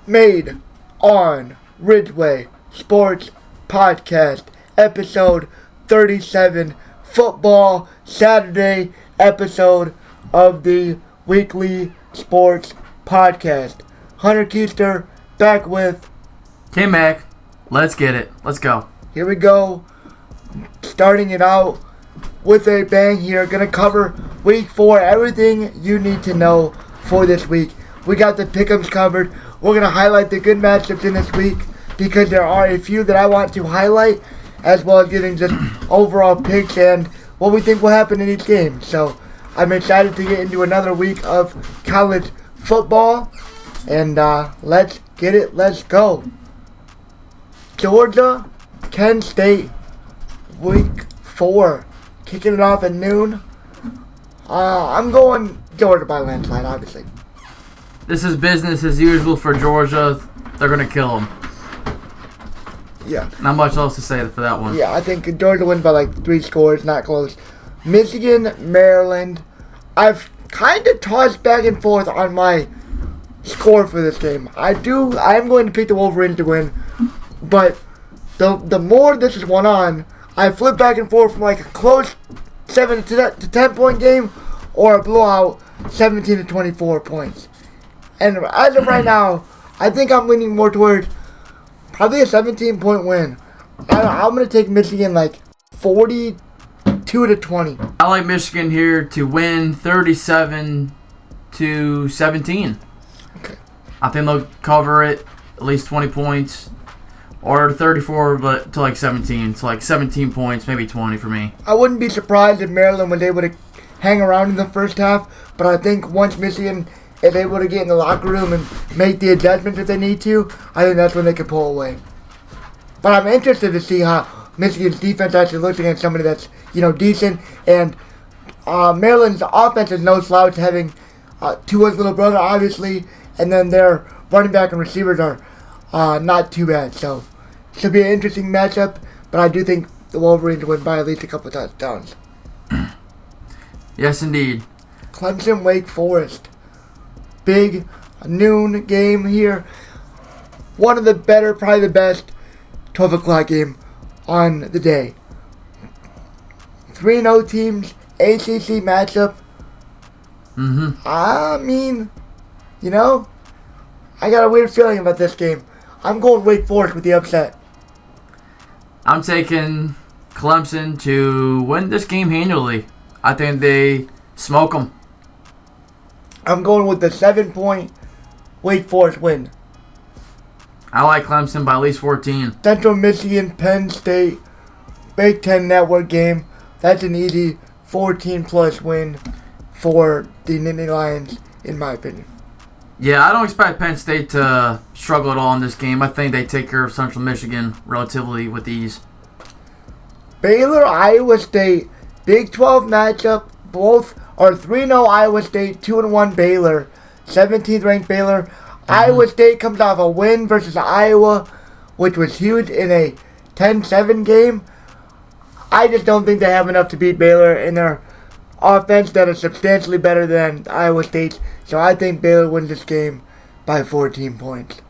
made On Ridgeway Sports Podcast, episode 37, football Saturday episode of the weekly sports podcast. Hunter Keister back with K-Mac. Let's get it. Let's go. Here we go. Starting it out with a bang here. Gonna cover week 4, everything you need to know for this week. We got the pick'ems covered. We're gonna highlight the good matchups in this week because there are a few that I want to highlight, as well as giving just overall picks and what we think will happen in each game. So I'm excited to get into another week of college football, and let's get it. Let's go. Georgia, Kent State, week 4, kicking it off at noon. I'm going Georgia by landslide, obviously. This is business as usual for Georgia. They're going to kill them. Yeah. Not much else to say for that one. Yeah, I think Georgia wins by like 3 scores, not close. Michigan, Maryland. I've kind of tossed back and forth on my score for this game. I'm going to pick the Wolverines to win, but the more this has went on, I flip back and forth from like a close 7 to 10 point game or a blowout 17 to 24 points. And as of right now, I think I'm leaning more towards probably a 17-point win. I'm going to take Michigan like 42 to 20. I like Michigan here to win 37 to 17. Okay. I think they'll cover it at least 20 points. Or 34 but to like 17. So like 17 points, maybe 20 for me. I wouldn't be surprised if Maryland was able to hang around in the first half, but I think once Michigan is able to get in the locker room and make the adjustments if they need to, I think that's when they can pull away. But I'm interested to see how Michigan's defense actually looks against somebody that's, decent. And Maryland's offense is no slouch, having Tua's little brother, obviously, and then their running back and receivers are not too bad. So should be an interesting matchup, but I do think the Wolverines win by at least a couple touchdowns. Yes, indeed. Clemson, Wake Forest. Big noon game here. One of the better, probably the best 12 o'clock game on the day. 3-0 teams, ACC matchup. I mean, I got a weird feeling about this game. I'm going Wake Forest with the upset. I'm taking Clemson to win this game handily. I think they smoke them. I'm going with the 7-point Wake Forest win. I like Clemson by at least 14. Central Michigan, Penn State, Big Ten Network game. That's an easy 14-plus win for the Nittany Lions, in my opinion. Yeah, I don't expect Penn State to struggle at all in this game. I think they take care of Central Michigan relatively with ease. Baylor, Iowa State, Big 12 matchup. Both are 3-0 Iowa State, 2-1 Baylor, 17th ranked Baylor. Iowa State comes off a win versus Iowa, which was huge in a 10-7 game. I just don't think they have enough to beat Baylor in their offense that is substantially better than Iowa State's. So I think Baylor wins this game by 14 points.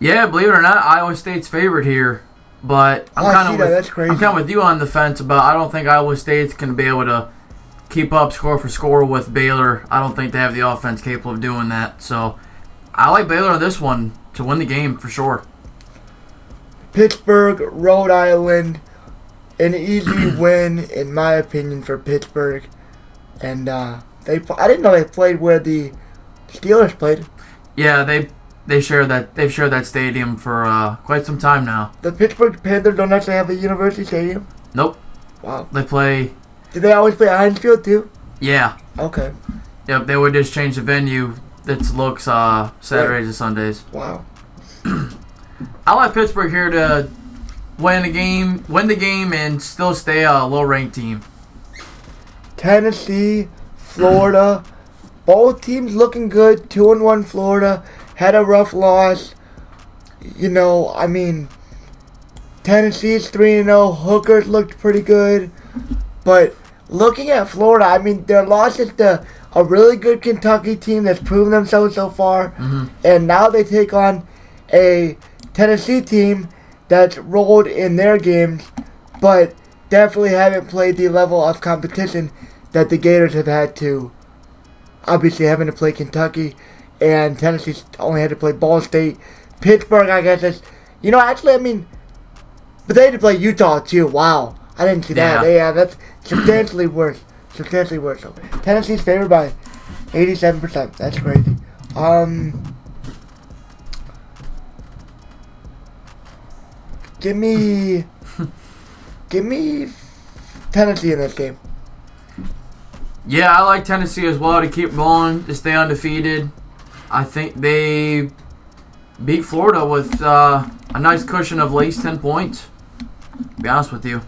Yeah, believe it or not, Iowa State's favored here. But I'm kind of with you on the fence about I don't think Iowa State's going to be able to keep up score for score with Baylor. I don't think they have the offense capable of doing that. So I like Baylor on this one to win the game for sure. Pittsburgh, Rhode Island. An easy win, in my opinion, for Pittsburgh. And I didn't know they played where the Steelers played. Yeah, they've shared that stadium for quite some time now. The Pittsburgh Panthers don't actually have a university stadium? Nope. Wow. They play... Do they always play at Heinz Field too? Yeah. Okay. Yep, they would just change the venue that looks Saturdays and Sundays. Wow. I like Pittsburgh here to win the game, and still stay a low-ranked team. Tennessee, Florida, both teams looking good. 2-1 Florida, had a rough loss. Tennessee's 3-0. Hookers looked pretty good, but looking at Florida, their losses to a really good Kentucky team that's proven themselves so far. Mm-hmm. And now they take on a Tennessee team that's rolled in their games, but definitely haven't played the level of competition that the Gators have had to. Obviously, having to play Kentucky, and Tennessee's only had to play Ball State. Pittsburgh, I guess, is, but they had to play Utah too. Wow, I didn't see that. Yeah, that's substantially worse. Substantially worse. So, Tennessee's favored by 87%. That's crazy. Give me Tennessee in this game. Yeah, I like Tennessee as well to keep rolling, to stay undefeated. I think they beat Florida with a nice cushion of at least 10 points, to be honest with you.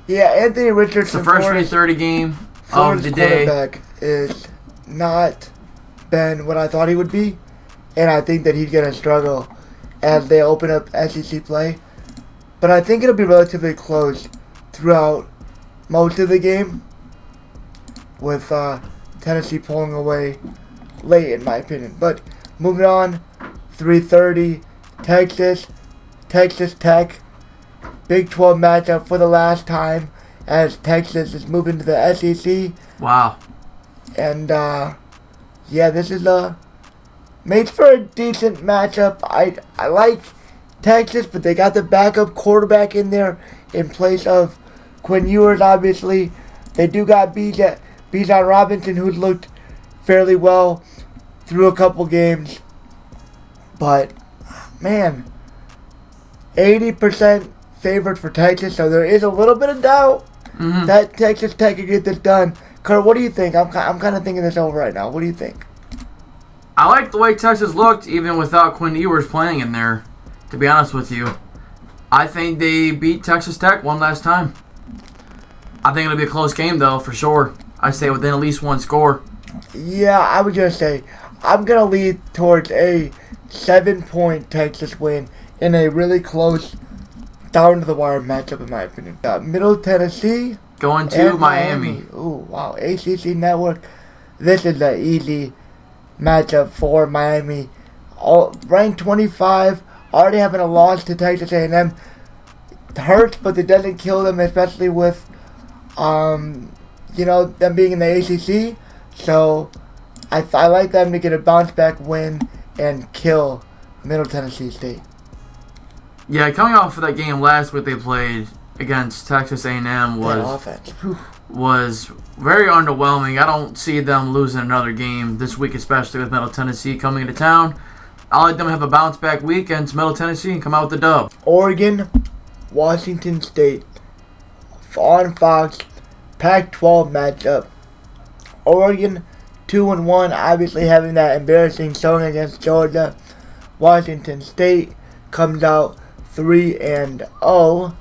Yeah, Anthony Richardson. It's the first 3:30 game of the day. Quarterback is not been what I thought he would be, and I think that he's going to struggle as they open up SEC play. But I think it'll be relatively close throughout most of the game, with Tennessee pulling away late, in my opinion. But moving on, 3:30, Texas Tech, Big 12 matchup for the last time as Texas is moving to the SEC. Wow. And this is made for a decent matchup. I like Texas, but they got the backup quarterback in there in place of Quinn Ewers, obviously. They do got Bijan Robinson, who's looked fairly well through a couple games. But, man, 80% favored for Texas, so there is a little bit of doubt that Texas Tech can get this done. Kurt, what do you think? I'm kind of thinking this over right now. What do you think? I like the way Texas looked, even without Quinn Ewers playing in there, to be honest with you. I think they beat Texas Tech one last time. I think it'll be a close game, though, for sure. I say within at least one score. Yeah, I was going to say, I'm going to lead towards a 7-point Texas win in a really close, down-to-the-wire matchup, in my opinion. Middle Tennessee. Going to Miami. Ooh, wow. ACC Network. This is an easy matchup for Miami. Ranked 25, already having a loss to Texas A&M. It hurts, but it doesn't kill them, especially with them being in the ACC. So I like them to get a bounce-back win and kill Middle Tennessee State. Yeah, coming off of that game last week they played against Texas A&M was very underwhelming. I don't see them losing another game this week, especially with Middle Tennessee coming into town. I like them to have a bounce-back week against Middle Tennessee and come out with the dub. Oregon, Washington State, on Fox, Pac-12 matchup. Oregon 2-1, obviously having that embarrassing showing against Georgia. Washington State comes out 3-0,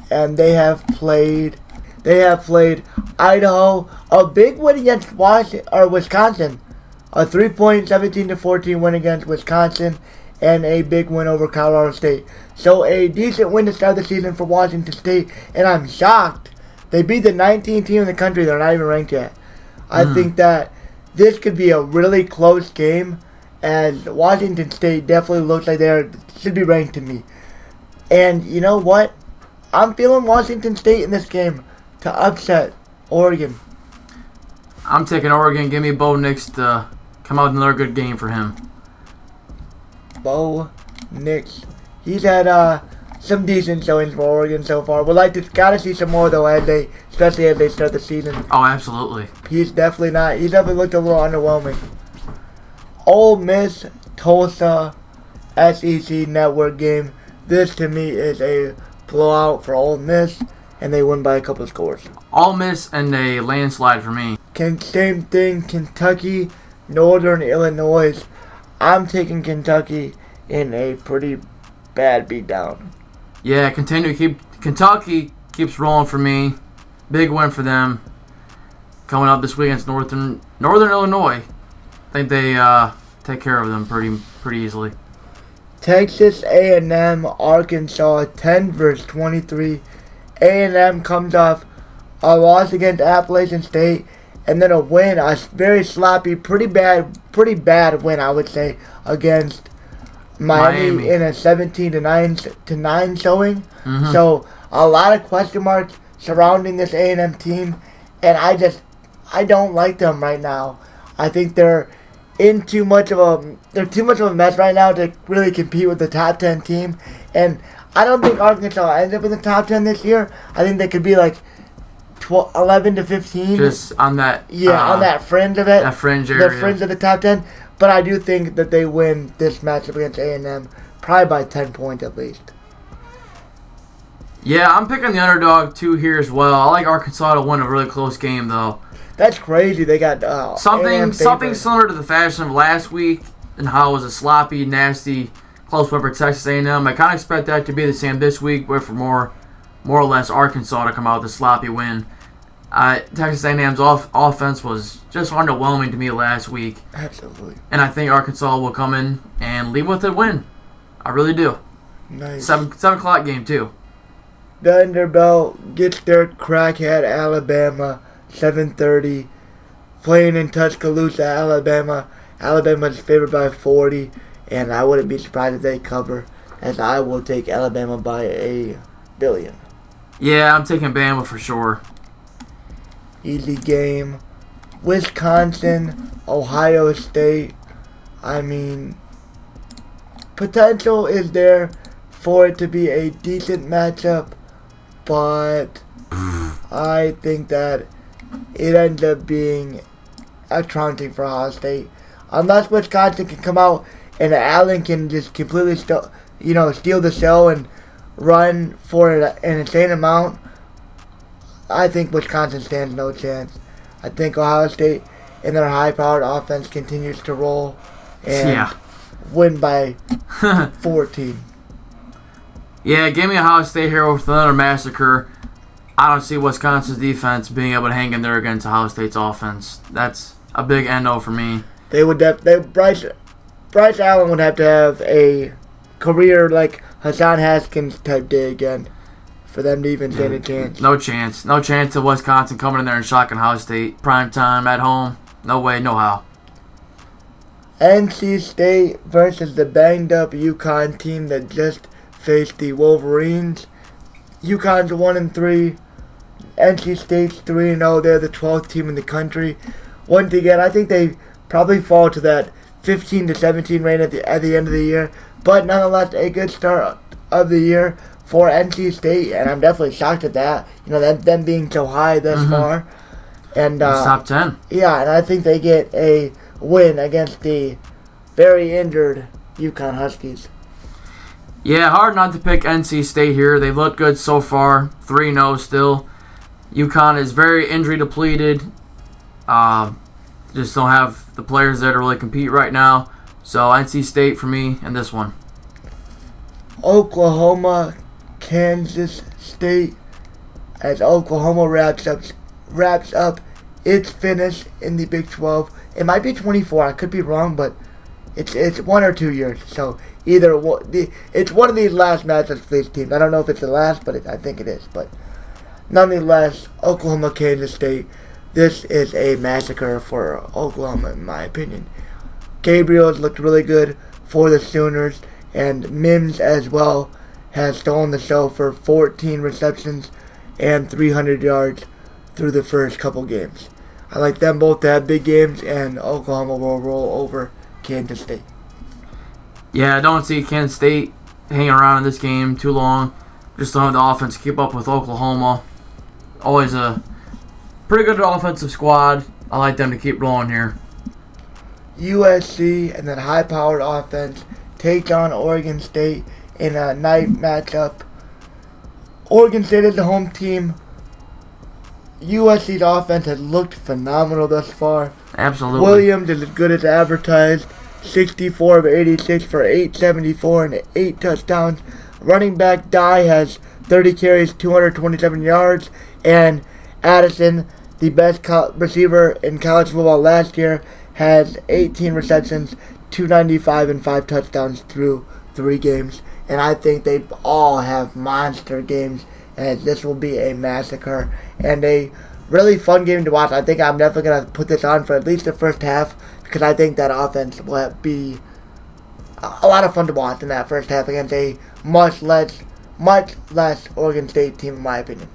and they have played Idaho, a big win against Wisconsin, a 3-point 17-14 win against Wisconsin, and a big win over Colorado State. So a decent win to start the season for Washington State, and I'm shocked they beat the 19th team in the country. They're not even ranked yet. I think that this could be a really close game, and Washington State definitely looks like they should be ranked to me. And you know what? I'm feeling Washington State in this game to upset Oregon. I'm taking Oregon. Give me Bo Nix to come out with another good game for him. Bo Nix. He's had some decent showings for Oregon so far. Gotta see some more though, especially as they start the season. Oh, absolutely. He's definitely looked a little underwhelming. Ole Miss, Tulsa, SEC Network game. This to me is a blowout for Ole Miss, and they win by a couple of scores. Ole Miss and a landslide for me. Same thing, Kentucky, Northern Illinois. I'm taking Kentucky in a pretty bad beatdown. Yeah, Kentucky keeps rolling for me. Big win for them. Coming up this week against Northern Illinois. I think they take care of them pretty easily. Texas A&M, Arkansas, 10-23. A&M comes off a loss against Appalachian State and then a win, a very sloppy, pretty bad win, I would say, against Miami in a 17-9 showing. Mm-hmm. So a lot of question marks surrounding this A&M team, and I don't like them right now. I think they're too much of a mess right now to really compete with the top 10 team, and I don't think Arkansas ends up in the top 10 this year. I think they could be like 11 to 15. Just on that. On that fringe of it. That fringe area. The fringe of the top 10. But I do think that they win this matchup against A&M, probably by 10 points at least. Yeah, I'm picking the underdog too here as well. I like Arkansas to win a really close game though. That's crazy. They got something similar to the fashion of last week and how it was a sloppy, nasty, close win for Texas A&M. I kind of expect that to be the same this week, but for more or less Arkansas to come out with a sloppy win. Texas A&M's offense was just underwhelming to me last week. Absolutely. And I think Arkansas will come in and leave with a win. I really do. Nice. 7 o'clock game too. Vanderbilt gets their crackhead Alabama, 7:30. Playing in Tuscaloosa, Alabama. Alabama's favored by 40, and I wouldn't be surprised if they cover, as I will take Alabama by a billion. Yeah, I'm taking Bama for sure. Easy game. Wisconsin, Ohio State. I mean, potential is there for it to be a decent matchup, but I think that it ends up being a trouncing for Ohio State. Unless Wisconsin can come out and Allen can just completely steal the show and run for an insane amount, I think Wisconsin stands no chance. I think Ohio State and their high-powered offense continues to roll and win by 14. Yeah, give me Ohio State here with another massacre. I don't see Wisconsin's defense being able to hang in there against Ohio State's offense. That's a big NO for me. They would Bryce Allen would have to have a career like Hassan Haskins type day again for them to even stand a chance. No chance. No chance of Wisconsin coming in there and shocking Ohio State. Prime time at home. No way, no how. NC State versus the banged-up UConn team that just faced the Wolverines. UConn's 1-3. NC State's 3-0. They're the 12th team in the country. Once again, I think they probably fall to that 15 to 17 range at the end of the year. But nonetheless, a good start of the year for NC State, and I'm definitely shocked at that. Them being so high thus far. And top 10. Yeah, and I think they get a win against the very injured UConn Huskies. Yeah, hard not to pick NC State here. They look good so far. 3-0 still. UConn is very injury depleted. Just don't have the players there to really compete right now. So NC State for me in this one. Oklahoma, Kansas State, as Oklahoma wraps up its finish in the Big 12. It might be 24. I could be wrong, but it's 1 or 2 years. So it's one of these last matches for these teams. I don't know if it's the last, but I think it is. But nonetheless, Oklahoma, Kansas State. This is a massacre for Oklahoma, in my opinion. Gabriel's looked really good for the Sooners, and Mims as well has stolen the show for 14 receptions and 300 yards through the first couple games. I like them both to have big games, and Oklahoma will roll over Kansas State. Yeah, I don't see Kansas State hanging around in this game too long. Just don't have the offense to keep up with Oklahoma. Always a pretty good offensive squad. I like them to keep rolling here. USC and that high-powered offense take on Oregon State in a night matchup. Oregon State is the home team. USC's offense has looked phenomenal thus far. Absolutely. Williams is as good as advertised. 64 of 86 for 874 and 8 touchdowns. Running back Dye has 30 carries, 227 yards. And Addison, the best receiver in college football last year, has 18 receptions, 295 and 5 touchdowns through 3 games. And I think they all have monster games, and this will be a massacre and a really fun game to watch. I think I'm definitely going to put this on for at least the first half because I think that offense will be a lot of fun to watch in that first half against a much less Oregon State team, in my opinion.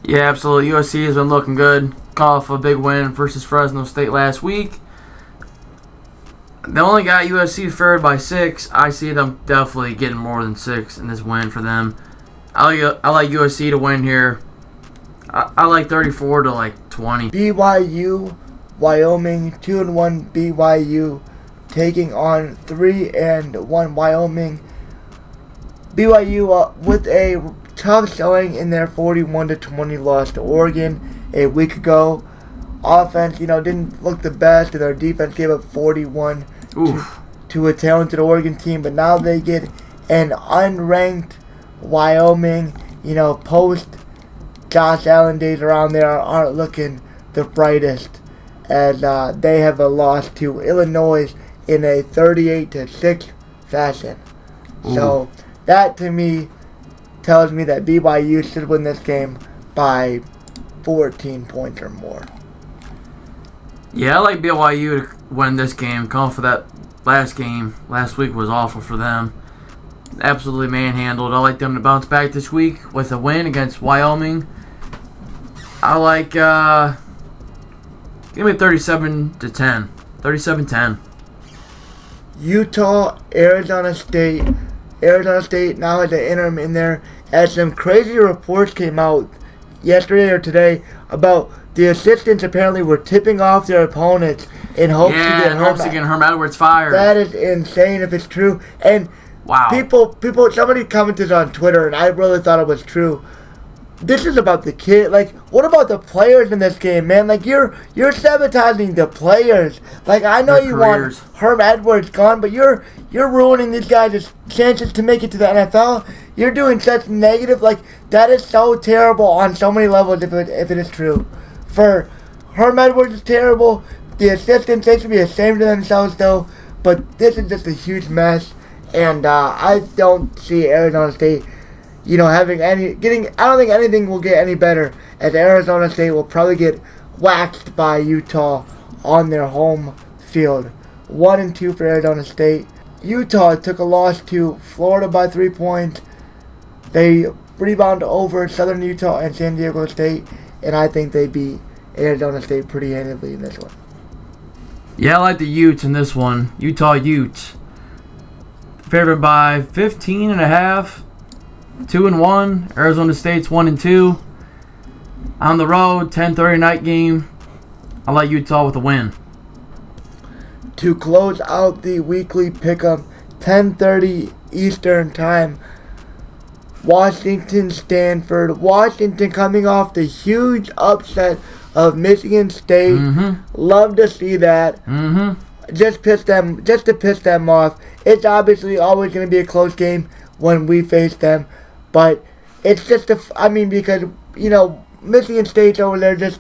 Yeah, absolutely. USC has been looking good. Coming off a big win versus Fresno State last week. They only got USC favored by 6. I see them definitely getting more than 6 in this win for them. I like USC to win here. I like 34 to like 20. BYU, Wyoming, 2-1 BYU taking on 3-1 Wyoming. BYU with a tough showing in their 41-20 loss to Oregon a week ago. Offense, didn't look the best, and their defense gave up 41 to a talented Oregon team. But now they get an unranked Wyoming. Post Josh Allen days around there aren't looking the brightest, as they have a loss to Illinois in a 38-6 fashion. Ooh. So that to me tells me that BYU should win this game by 14 points or more. Yeah, I like BYU to win this game. Coming for that last game. Last week was awful for them. Absolutely manhandled. I like them to bounce back this week with a win against Wyoming. I like, give me 37-10. 37-10. Utah, Arizona State. Arizona State now has an interim in there, as some crazy reports came out yesterday or today about the assistants apparently were tipping off their opponents in hopes to get Herm Edwards fired. That is insane if it's true. And wow, somebody commented on Twitter, and I really thought it was true. This is about the kid. Like, what about the players in this game, man? Like, you're sabotaging the players. Like, I know you want Herm Edwards gone, but you're ruining these guys' chances to make it to the NFL. You're doing such negative. Like, that is so terrible on so many levels if it is true. For Herm Edwards is terrible. The assistants, they should be ashamed of themselves, though. But this is just a huge mess, and I don't see Arizona State having I don't think anything will get any better, as Arizona State will probably get waxed by Utah on their home field. 1-2 for Arizona State. Utah took a loss to Florida by 3 points. They rebound over Southern Utah and San Diego State, and I think they beat Arizona State pretty handedly in this one. Yeah, I like the Utes in this one. Utah Utes. Favored by 15.5. 2-1. Arizona State's 1-2. On the road, 10:30 night game. I like Utah with a win. To close out the weekly pick'em, 10:30 Eastern time. Washington, Stanford. Washington coming off the huge upset of Michigan State. Mm-hmm. Love to see that. Mm-hmm. Just to piss them off. It's obviously always going to be a close game when we face them. But it's just because, Michigan State's over there just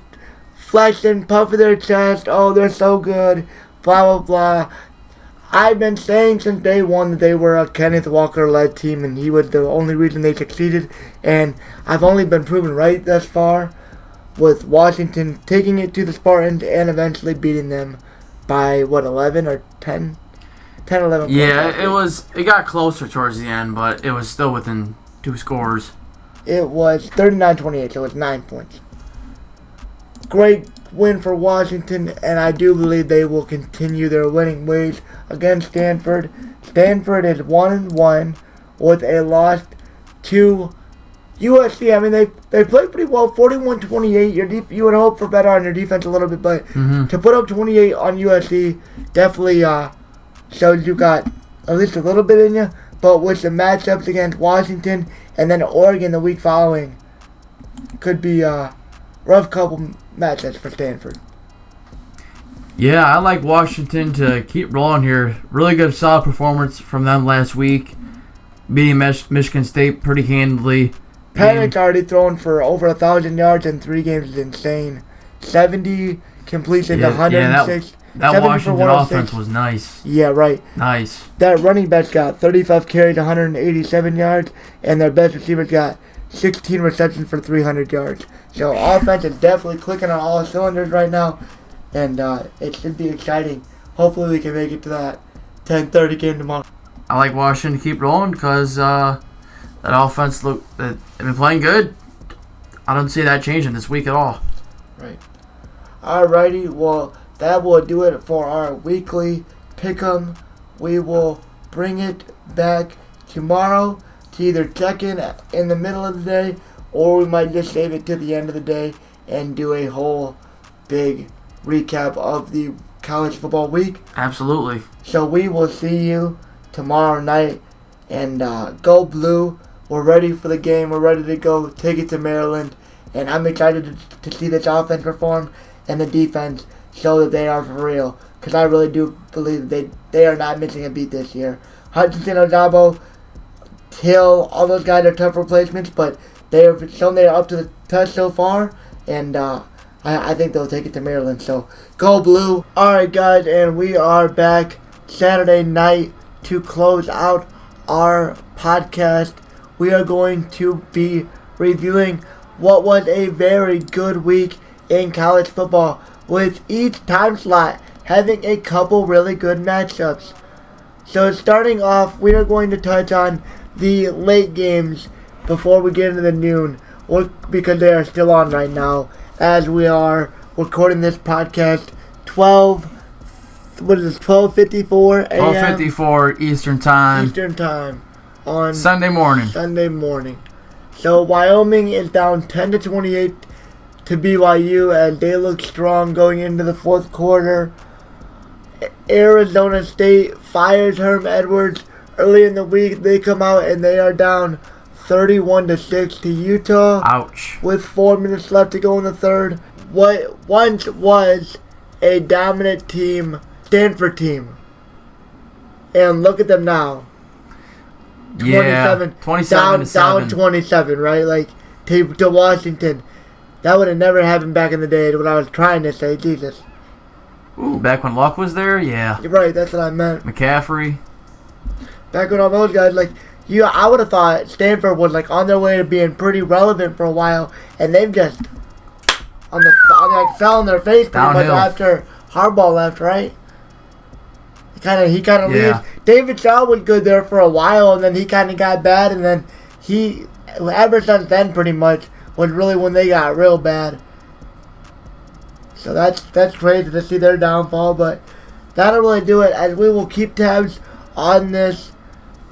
flexing, puffing their chest. Oh, they're so good. Blah, blah, blah. I've been saying since day one that they were a Kenneth Walker-led team, and he was the only reason they succeeded. And I've only been proven right thus far, with Washington taking it to the Spartans and eventually beating them by, 11 or 10? 10, 11 yeah, points. It got closer towards the end, but it was still within 2 scores. It was 39-28, so it was 9 points. Great win for Washington, and I do believe they will continue their winning ways against Stanford. Stanford is 1-1 with a loss to USC. I mean, they played pretty well, 41-28. You would hope for better on your defense a little bit, but to put up 28 on USC definitely shows you got at least a little bit in you. But with the matchups against Washington and then Oregon the week following, could be a rough couple matchups for Stanford. Yeah, I like Washington to keep rolling here. Really good, solid performance from them last week, beating Michigan State pretty handily. Panic's already thrown for over 1,000 yards in 3 games is insane. 70 completion to 106. That Washington offense was nice. Yeah, right. Nice. That running back got 35 carries, 187 yards, and their best receiver got 16 receptions for 300 yards. So offense is definitely clicking on all cylinders right now, and it should be exciting. Hopefully we can make it to that 10:30 game tomorrow. I like Washington to keep rolling because that offense they've been playing good. I don't see that changing this week at all. Right. Alrighty, well, that will do it for our weekly pick'em. We will bring it back tomorrow to either check in the middle of the day, or we might just save it to the end of the day and do a whole big recap of the college football week. Absolutely. So we will see you tomorrow night, and go Blue. We're ready for the game. We're ready to go take it to Maryland, and I'm excited to see this offense perform and the defense show that they are for real, because I really do believe they are not missing a beat this year. Hutchinson, Ojabo, Hill, all those guys are tough replacements, but they have shown they are up to the test so far, and I think they'll take it to Maryland. So go Blue. Alright guys, and we are back Saturday night to close out our podcast. We are going to be reviewing what was a very good week in college football, with each time slot having a couple really good matchups. So starting off, we are going to touch on the late games before we get into the noon, because they are still on right now, as we are recording this podcast 12:54 a.m. 12:54 Eastern Time on Sunday morning. So Wyoming is down 10-28 to BYU as they look strong going into the fourth quarter. Arizona State fires Herm Edwards early in the week. They come out and they are down 31-6 to Utah. Ouch. With 4 minutes left to go in the third. What once was a dominant team, Stanford team. And look at them now. 27 down 27, right? Like to Washington. That would have never happened back in the day, what I was trying to say. Jesus. Ooh, back when Luck was there? Yeah. You're right, that's what I meant. McCaffrey. Back when all those guys, I would have thought Stanford was on their way to being pretty relevant for a while, and they've just fell on their face pretty much after Harbaugh left, right? He kind of leaves. David Shaw was good there for a while, and then he kind of got bad, and then ever since then pretty much was really when they got real bad. So that's crazy to see their downfall, but that'll really do it, as we will keep tabs on this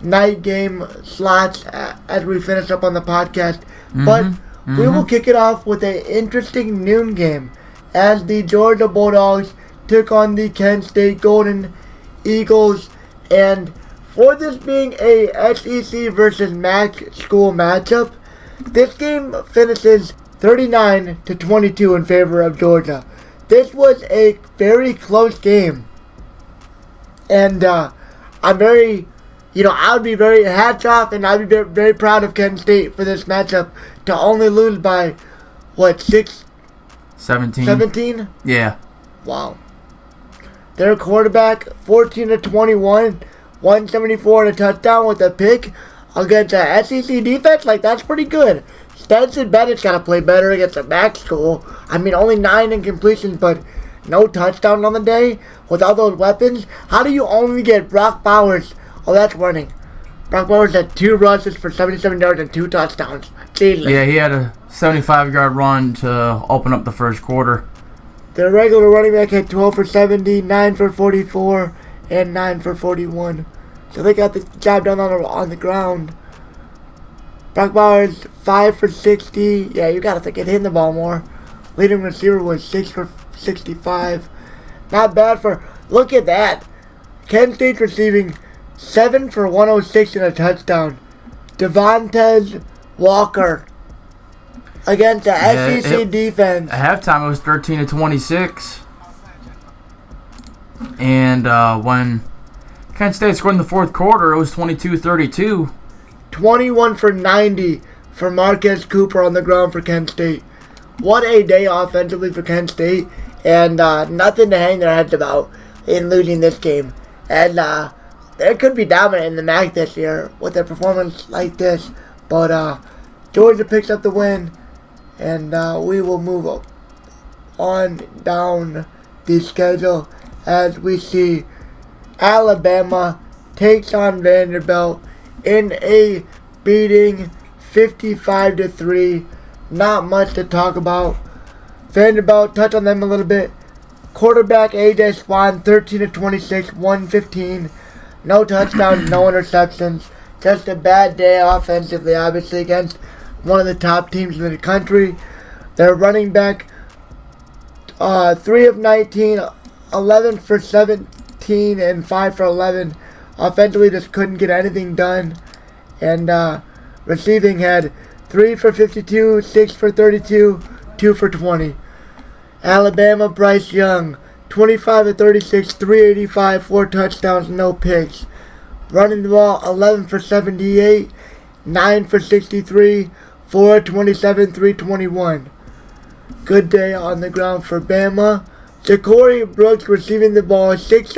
night game slots as we finish up on the podcast. But we will kick it off with an interesting noon game as the Georgia Bulldogs took on the Kent State Golden Eagles. And for this being a SEC versus MAC school matchup, this game finishes 39-22 in favor of Georgia. This was a very close game. And I would be very hats off, and I'd be very proud of Kent State for this matchup to only lose by, 17? Yeah. Wow. Their quarterback, 14-21, 174 and a touchdown with a pick against a SEC defense. That's pretty good. Stetson Bennett's got to play better against a MAC school. Only 9 incompletions, but no touchdown on the day with all those weapons. How do you only get Brock Bowers? Oh, that's running. Brock Bowers had 2 rushes for 77 yards and 2 touchdowns. Jesus. Yeah, he had a 75-yard run to open up the first quarter. Their regular running back had 12 for 70, 9 for 44, and 9 for 41. So they got the job done on the ground. Brock Bowers, 5 for 60. Yeah, you got to think get him the ball more. Leading receiver was 6 for 65. Not bad for... Look at that. Kent State's receiving 7 for 106 and a touchdown. Devontae Walker against the SEC defense. At halftime, it was 13-26. And when Kent State scored in the fourth quarter, it was 22-32. 21 for 90 for Marquez Cooper on the ground for Kent State. What a day offensively for Kent State, and nothing to hang their heads about in losing this game. And they could be dominant in the MAC this year with their performance like this, but Georgia picks up the win, and we will move on down the schedule as we see Alabama takes on Vanderbilt in a beating 55-3. Not much to talk about. Vanderbilt, touch on them a little bit. Quarterback A.J. Swan, 13-26, 115. No touchdowns, no interceptions. Just a bad day offensively, obviously, against one of the top teams in the country. Their running back, 3 of 19, 11 for 17, and 5 for 11. Offensively, just couldn't get anything done. And receiving had 3 for 52, 6 for 32, 2 for 20. Alabama, Bryce Young, 25-36, 385, 4 touchdowns, no picks. Running the ball, 11 for 78, 9 for 63, 4 27, 321. Good day on the ground for Bama. Ja'Cory Brooks receiving the ball, 6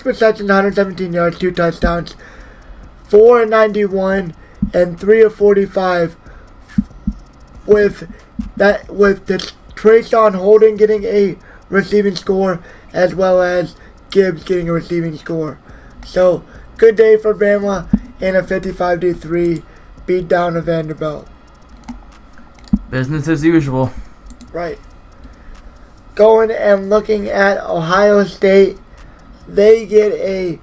receptions, 117 yards, 2 touchdowns, 4 91, and 3 of 45. With the Trayshawn Holden getting a receiving score, as well as Gibbs getting a receiving score. So, good day for Bama in a 55-3 beat down of Vanderbilt. Business as usual. Right. Going and looking at Ohio State, they get a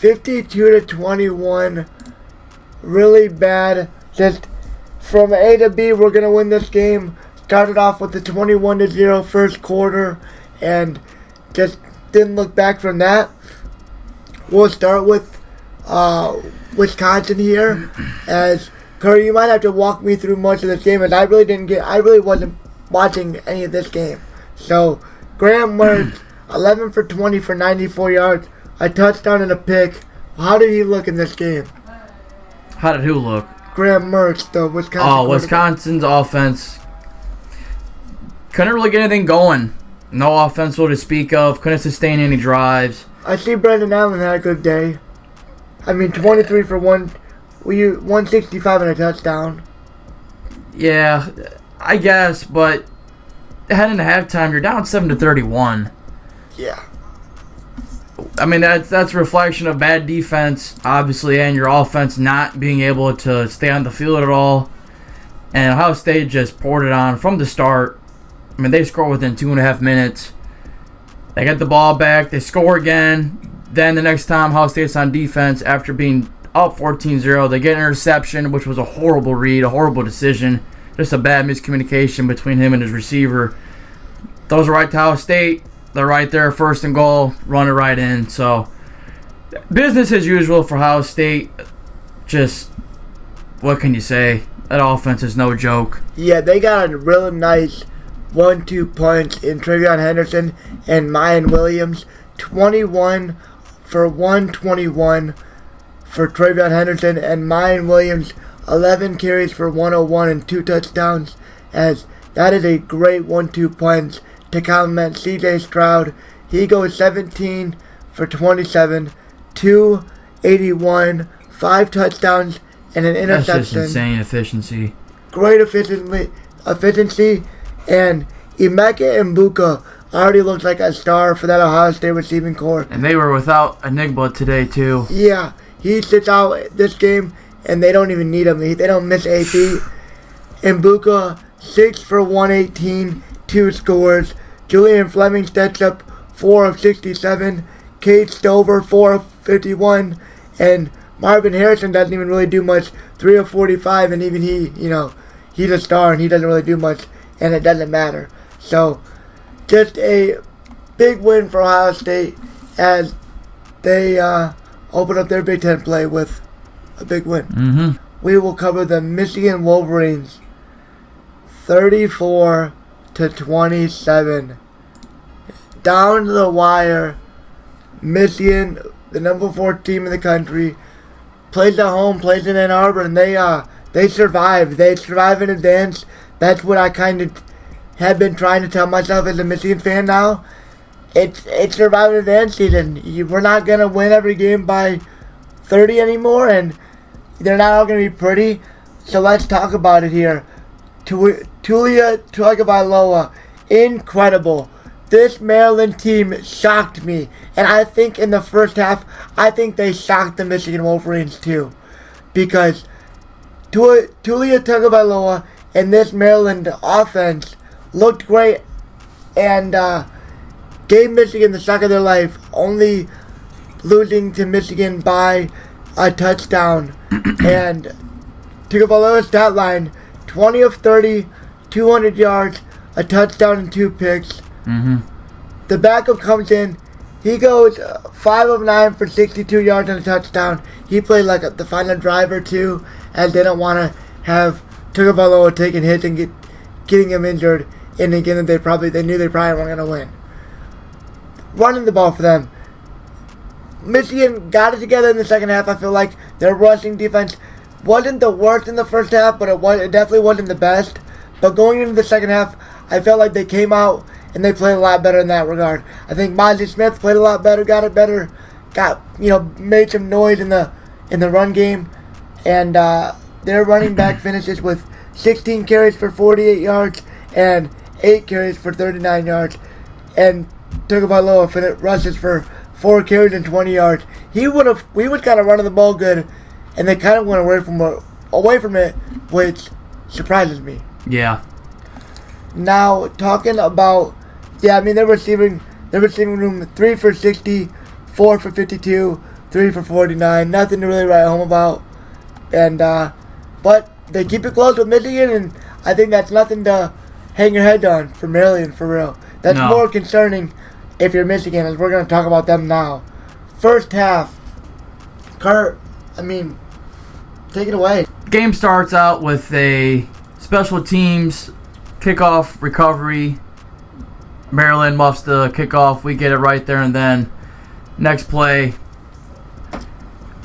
52-21. Really bad. Just from A to B, we're going to win this game. Started off with the 21-0 first quarter and just didn't look back from that. We'll start with Wisconsin here. As Curry, you might have to walk me through much of this game, as I really wasn't watching any of this game. So Graham Mertz, 11 for 20 for 94 yards, a touchdown and a pick. How did he look in this game? How did who look? Graham Mertz, the Wisconsin. Wisconsin's offense couldn't really get anything going. No offense to speak of. Couldn't sustain any drives. I see Brendan Allen had a good day. 23 for 165 and a touchdown. Yeah, I guess, but heading into halftime, you're down 7-31. Yeah. That's a reflection of bad defense, obviously, and your offense not being able to stay on the field at all. And Ohio State just poured it on from the start. They score within 2.5 minutes. They get the ball back. They score again. Then the next time Ohio State's on defense, after being up 14-0, they get an interception, which was a horrible read, a horrible decision. Just a bad miscommunication between him and his receiver. Those are right to Ohio State. They're right there, first and goal, run it right in. So, business as usual for Ohio State. Just, what can you say? That offense is no joke. Yeah, they got a really nice 1-2 punch in Travion Henderson and Mayan Williams. 21 for 121 for Travion Henderson, and Mayan Williams 11 carries for 101 and 2 touchdowns, as that is a great 1-2 punch to complement C.J. Stroud. He goes 17 for 27, 281, 5 touchdowns, and an interception. That's just insane efficiency. Great efficiency, and Emeka Mbuka already looks like a star for that Ohio State receiving corps. And they were without Enigma today, too. Yeah, he sits out this game, and they don't even need him. They don't miss AP. Mbuka, 6 for 118, 2 scores. Julian Fleming steps up, 4 of 67. Kate Stover, 4 of 51. And Marvin Harrison doesn't even really do much, 3 of 45. And even he, he's a star, and he doesn't really do much, and it doesn't matter. So, just a big win for Ohio State as they open up their Big Ten play with a big win. Mm-hmm. We will cover the Michigan Wolverines 34-27. Down to the wire, Michigan, the number 4 team in the country, plays at home, plays in Ann Arbor, and they survive. They survive in advance. That's what I kind of have been trying to tell myself as a Michigan fan now. It's survival advance season. We're not going to win every game by 30 anymore, and they're not all going to be pretty. So let's talk about it here. Tulia Tagovailoa, incredible. This Maryland team shocked me. And I think in the first half, I think they shocked the Michigan Wolverines too. Because Tulia Tagovailoa and this Maryland offense looked great and gave Michigan the shock of their life, only losing to Michigan by a touchdown. And Tagovailoa's stat line, 20 of 30, 200 yards, a touchdown and 2 picks. Mm-hmm. The backup comes in. He goes 5 of 9 for 62 yards and a touchdown. He played like the final drive or two, as they don't want to have Tagovailoa taking hits and getting him injured in a game that they knew they probably weren't going to win. Running the ball for them. Michigan got it together in the second half. I feel like their rushing defense wasn't the worst in the first half, but it definitely wasn't the best. But going into the second half, I felt like they came out and they played a lot better in that regard. I think Maki Smith played a lot better, got it better, made some noise in the run game, and their running back finishes with 16 carries for 48 yards and 8 carries for 39 yards, and Tagovailoa rushes for 4 carries and 20 yards. We was kind of running the ball good, and they kind of went away from it, which surprises me. Yeah. Now talking about, their receiving room, 3 for 60, 4 for 52, 3 for 49. Nothing to really write home about, and but they keep it close with Michigan, and I think that's nothing to hang your head on for Maryland, for real. That's more concerning if you're Michigan, as we're going to talk about them now. First half, Kurt, take it away. Game starts out with a special teams kickoff recovery. Maryland muffs the kickoff. We get it right there and then. Next play,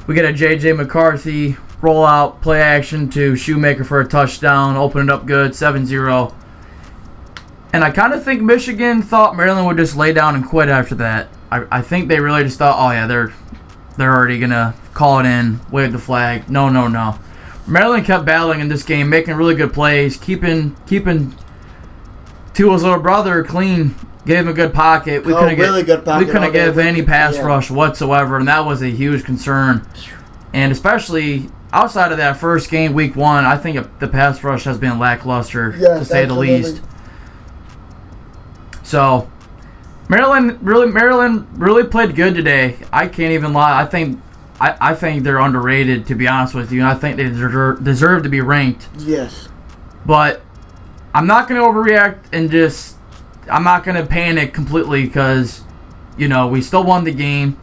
we get a J.J. McCarthy rollout play action to Shoemaker for a touchdown. Open it up good, 7-0. And I kind of think Michigan thought Maryland would just lay down and quit after that. I think they really just thought, they're already going to call it in, wave the flag. No. Maryland kept battling in this game, making really good plays, keeping Tua's little brother clean, gave him a good pocket. We couldn't give any pass rush whatsoever, and that was a huge concern. And especially outside of that first game, week 1, I think the pass rush has been lackluster, to say the least. So, Maryland really played good today. I can't even lie. I think they're underrated, to be honest with you. And I think they deserve to be ranked. Yes. But I'm not going to overreact and I'm not going to panic completely because, we still won the game.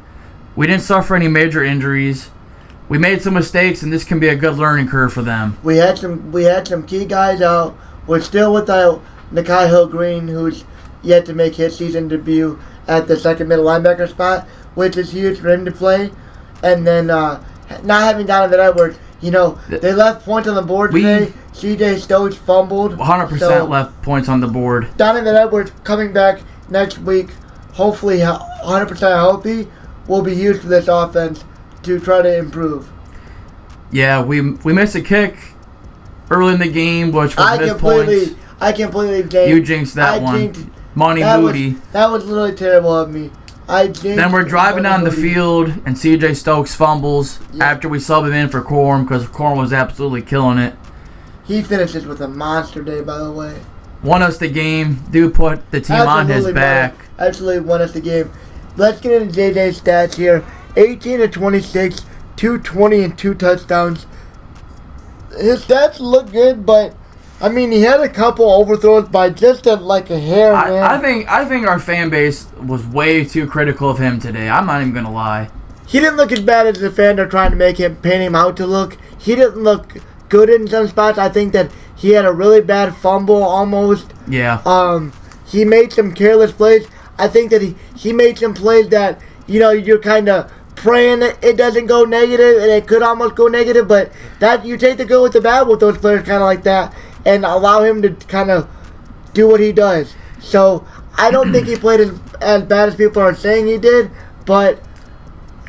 We didn't suffer any major injuries. We made some mistakes, and this can be a good learning curve for them. We had some key guys out. We're still without Nikhai Hill-Green, who's yet to make his season debut at the second middle linebacker spot, which is huge for him to play. And then not having Donovan Edwards, they left points on the board today. C.J. Stokes fumbled. 100% left points on the board. Donovan Edwards coming back next week, hopefully 100% healthy, will be huge for this offense to try to improve. Yeah, we missed a kick early in the game, which was missed points. I completely jinxed. You jinxed that one. Money booty. That was really terrible of me. Then we're driving down the field, and C.J. Stokes fumbles after we sub him in for Corum because Corum was absolutely killing it. He finishes with a monster day, by the way. Won us the game. Dude put the team on his back. Absolutely won us the game. Let's get into JJ's stats here. 18 to 26, 220 and 2 touchdowns. His stats look good, but he had a couple overthrows by just a hair, man. I think our fan base was way too critical of him today. I'm not even gonna lie. He didn't look as bad as the fans are trying to paint him out to look. He didn't look good in some spots. I think that he had a really bad fumble almost. Yeah. He made some careless plays. I think that he made some plays that, you're kind of praying it doesn't go negative, and it could almost go negative, but that you take the good with the bad with those players kind of like that and allow him to kind of do what he does. So I don't think he played as bad as people are saying he did, but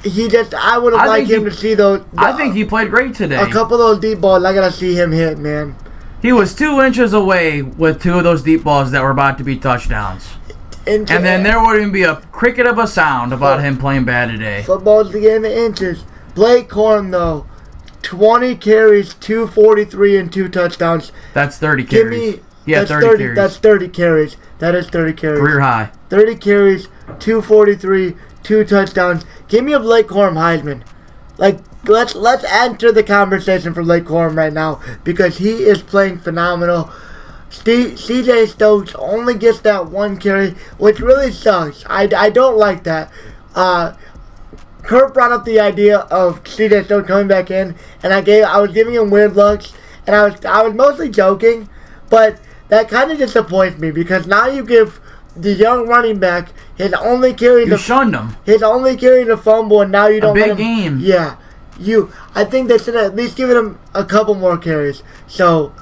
I would have liked him to see those. I think he played great today. A couple of those deep balls, I got to see him hit, man. He was 2 inches away with 2 of those deep balls that were about to be touchdowns. And then there wouldn't be a cricket of a sound about him playing bad today. Football's the game of inches. Blake Corum, though, 20 carries, 243, and 2 touchdowns. That's 30 carries. 30 carries. That's 30 carries. That is 30 carries. Career high. 30 carries, 243, 2 touchdowns. Give me a Blake Corum Heisman. Like, let's enter the conversation for Blake Corum right now because he is playing phenomenal. CJ Stokes only gets that 1 carry, which really sucks. I don't like that. Kurt brought up the idea of CJ Stokes coming back in, and I was giving him weird looks, and I was mostly joking, but that kind of disappoints me because now you give the young running back his only carry. You shunned him. His only carry the fumble, and now you don't let him. A big game. Yeah, I think they should have at least given him a couple more carries. So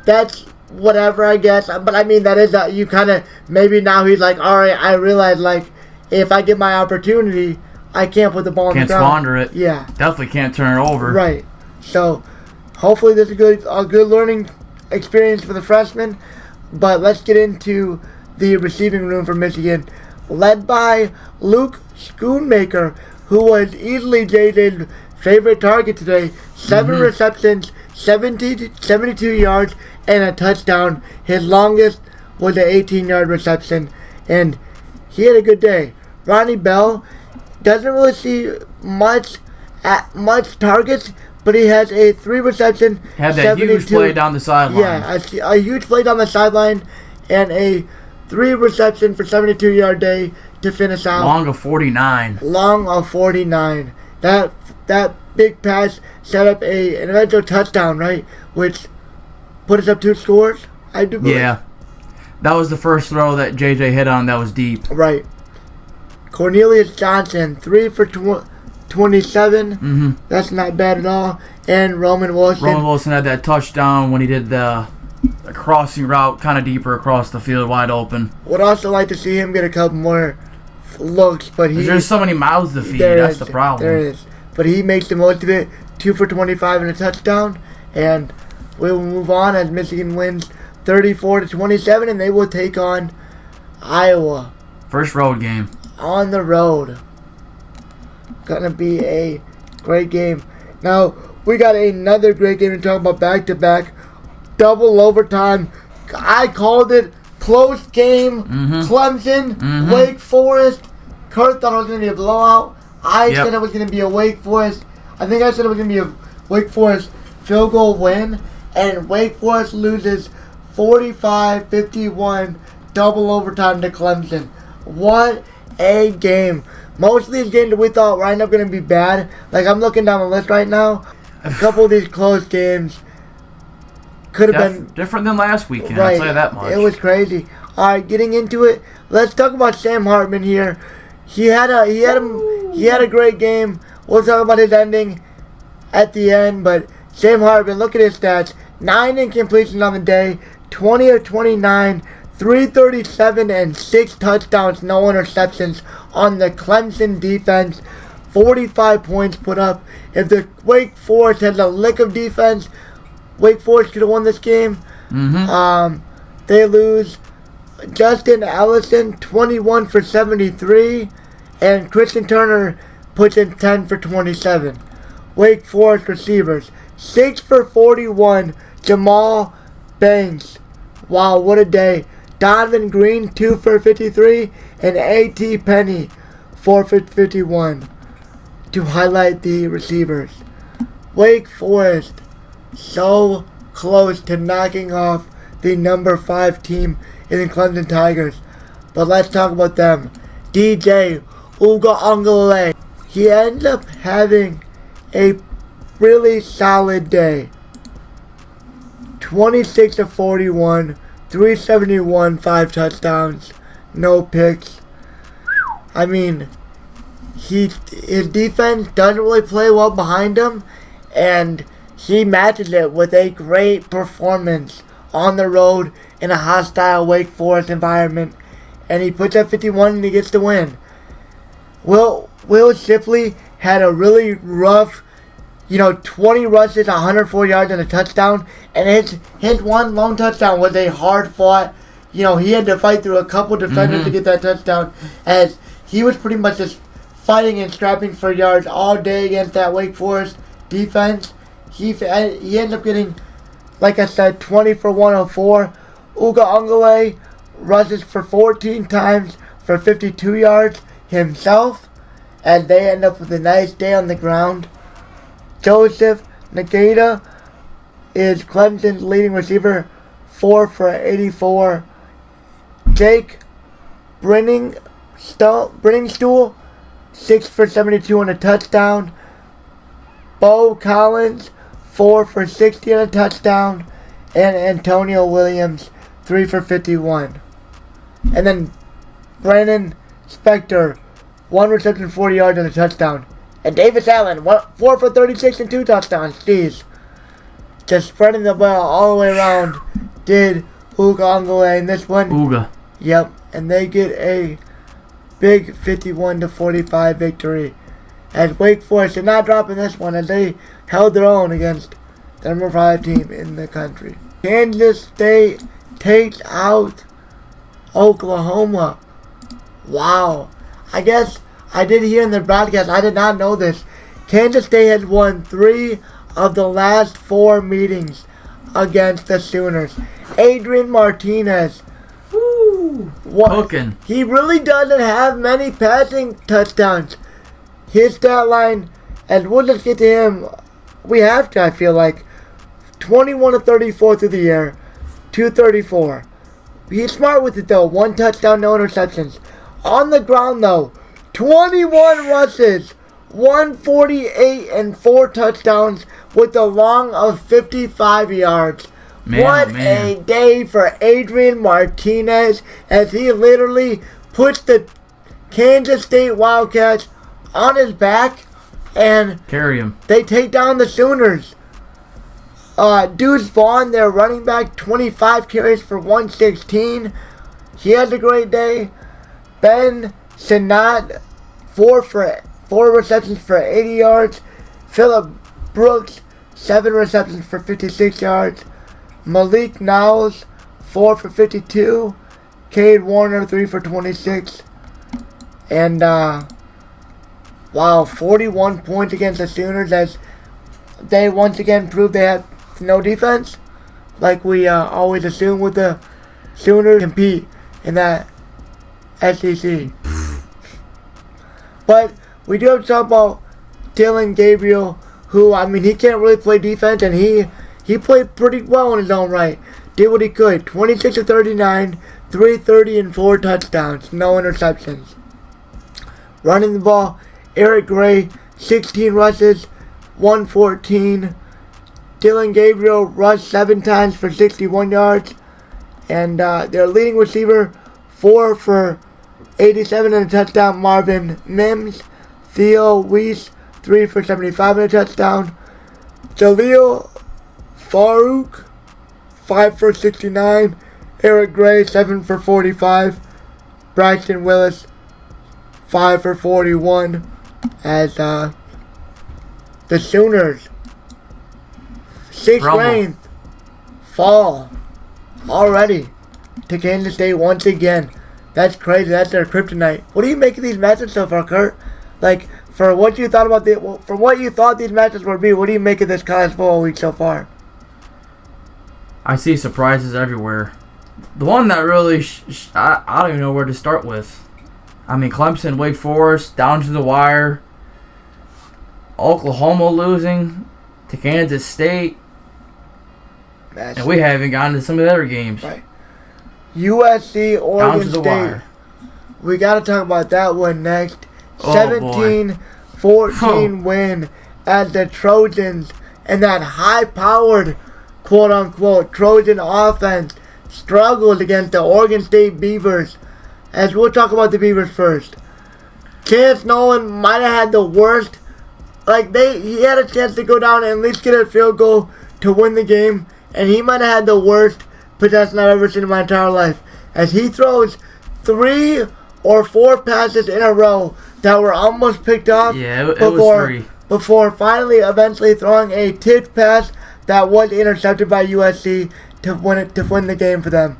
that's whatever, I guess. But I mean, that is you kind of maybe now he's like, all right, I realize like if I get my opportunity, I can't put the ball on the ground. Can't squander it. Yeah, definitely can't turn it over. Right. So hopefully this is a good learning experience for the freshman. But let's get into the receiving room for Michigan, led by Luke Schoonmaker, who was easily JJ's favorite target today. 7 receptions, 72 yards, and a touchdown. His longest was an 18-yard reception, and he had a good day. Ronnie Bell doesn't really see much targets, but he has a 3 reception. Had that huge play down the sideline. Yeah, a huge play down the sideline, and a 3 reception for 72-yard day to finish out. Long of 49. Long of 49. That big pass set up an eventual touchdown, right? Which put us up 2 scores, I do believe. Yeah. That was the first throw that JJ hit on that was deep. Right. Cornelius Johnson, 3 for 27. That's not bad at all. And Roman Wilson. Roman Wilson had that touchdown when he did the crossing route kind of deeper across the field, wide open. Would also like to see him get a couple more looks, but there's so many mouths to feed. That's the problem. There is. But he makes the most of it. 2 for 25 and a touchdown. And we will move on as Michigan wins 34-27, and they will take on Iowa. First road game. On the road. Gonna be a great game. Now, we got another great game to talk about back-to-back. Double overtime. I called it close game. Clemson, Wake Forest. Kurt thought it was going to be a blowout. I said it was going to be a Wake Forest. I think I said it was going to be a Wake Forest field goal win. And Wake Forest loses 45-51 double overtime to Clemson. What a game. Most of these games that we thought were up going to be bad. Like, I'm looking down the list right now. A couple of these close games could have been different than last weekend. Right. I'll tell you that much. It was crazy. All right, getting into it. Let's talk about Sam Hartman here. He had a great game. We'll talk about his ending at the end. But Sam Hartman, look at his stats: 9 incompletions on the day, 20 of 29, 337 and 6 touchdowns, no interceptions on the Clemson defense. 45 points put up. If the Wake Forest had a lick of defense, Wake Forest could have won this game. They lose. Justin Allison, 21 for 73. And Christian Turner puts in 10 for 27. Wake Forest receivers, 6 for 41. Jamal Banks. Wow, what a day. Donovan Green, 2 for 53. And A.T. Penny, 4 for 51. To highlight the receivers. Wake Forest, so close to knocking off the number 5 team in the Clemson Tigers. But let's talk about them. DJ Uiagalelei. He ends up having a really solid day. 26 of 41, 371, 5 touchdowns, no picks. I mean, his defense doesn't really play well behind him, and he matches it with a great performance on the road in a hostile Wake Forest environment, and he puts up 51 and he gets the win. Will Shipley had a really rough, 20 rushes, 104 yards, and a touchdown. And his one lone touchdown was a hard fought. He had to fight through a couple defenders to get that touchdown, as he was pretty much just fighting and scrapping for yards all day against that Wake Forest defense. He ended up getting, like I said, 20 for 104. Uga Ongole rushes for 14 times for 52 yards himself, and they end up with a nice day on the ground. Joseph Nagata is Clemson's leading receiver, 4 for 84. Jake Brenningstool, 6 for 72 and a touchdown. Bo Collins, 4 for 60 and a touchdown. And Antonio Williams, 3 for 51. And then Brandon Spector, 1 reception, 40 yards and a touchdown. And Davis Allen, 4 for 36 and 2 touchdowns. Jeez. Just spreading the ball all the way around did Uga Ongole in this one. Uga. Yep. And they get a big 51-45 victory. As Wake Forest did not drop in this one, as they held their own against the number 5 team in the country. Kansas State takes out Oklahoma. Wow. I guess I did hear in the broadcast, I did not know this. Kansas State has won 3 of the last 4 meetings against the Sooners. Adrian Martinez. Cooking. He really doesn't have many passing touchdowns. His stat line, and we'll just get to him. We have to, I feel like. 21 of 34 through the air. 234. He's smart with it though. 1 touchdown, no interceptions. On the ground though, 21 rushes, 148 and 4 touchdowns with a long of 55 yards. What a day for Adrian Martinez, as he literally puts the Kansas State Wildcats on his back and carry him. They take down the Sooners. Deuce Vaughn, their running back, 25 carries for 116. He has a great day. Ben Sinnott, 4 receptions for 80 yards. Phillip Brooks, 7 receptions for 56 yards. Malik Niles, 4 for 52. Cade Warner, 3 for 26. And, 41 points against the Sooners, as they once again proved they had no defense. Like we always assume with the Sooners compete in that SEC. But we do have to talk about Dylan Gabriel, who, he can't really play defense, and he played pretty well in his own right. Did what he could. 26 of 39, 330 and 4 touchdowns. No interceptions. Running the ball, Eric Gray, 16 rushes, 114. Dylan Gabriel rushed 7 times for 61 yards. And their leading receiver, 4 for 87 and a touchdown, Marvin Mims. Theo Weiss, 3 for 75 and a touchdown. Jaleel Farouk, 5 for 69. Eric Gray, 7 for 45. Braxton Willis, 5 for 41. As the Sooners, 6th ranked, fall already to Kansas State once again. That's crazy. That's their kryptonite. What do you make of these matchups so far, Kurt? Like, for what you thought these matchups would be, what do you make of this college football week so far? I see surprises everywhere. The one that really, I don't even know where to start with. Clemson, Wake Forest, down to the wire. Oklahoma losing to Kansas State. And we haven't gotten to some of the other games. Right. USC, Oregon State. Wire. We got to talk about that one next. 17-14 win as the Trojans and that high-powered, quote-unquote, Trojan offense struggled against the Oregon State Beavers. As we'll talk about the Beavers first. Chance Nolan might have had the worst. He had a chance to go down and at least get a field goal to win the game, and he might have had the worst possession I've ever seen in my entire life. As he throws 3 or 4 passes in a row that were almost picked off. Yeah, it was 3. Before finally, eventually throwing a tipped pass that was intercepted by USC to win the game for them.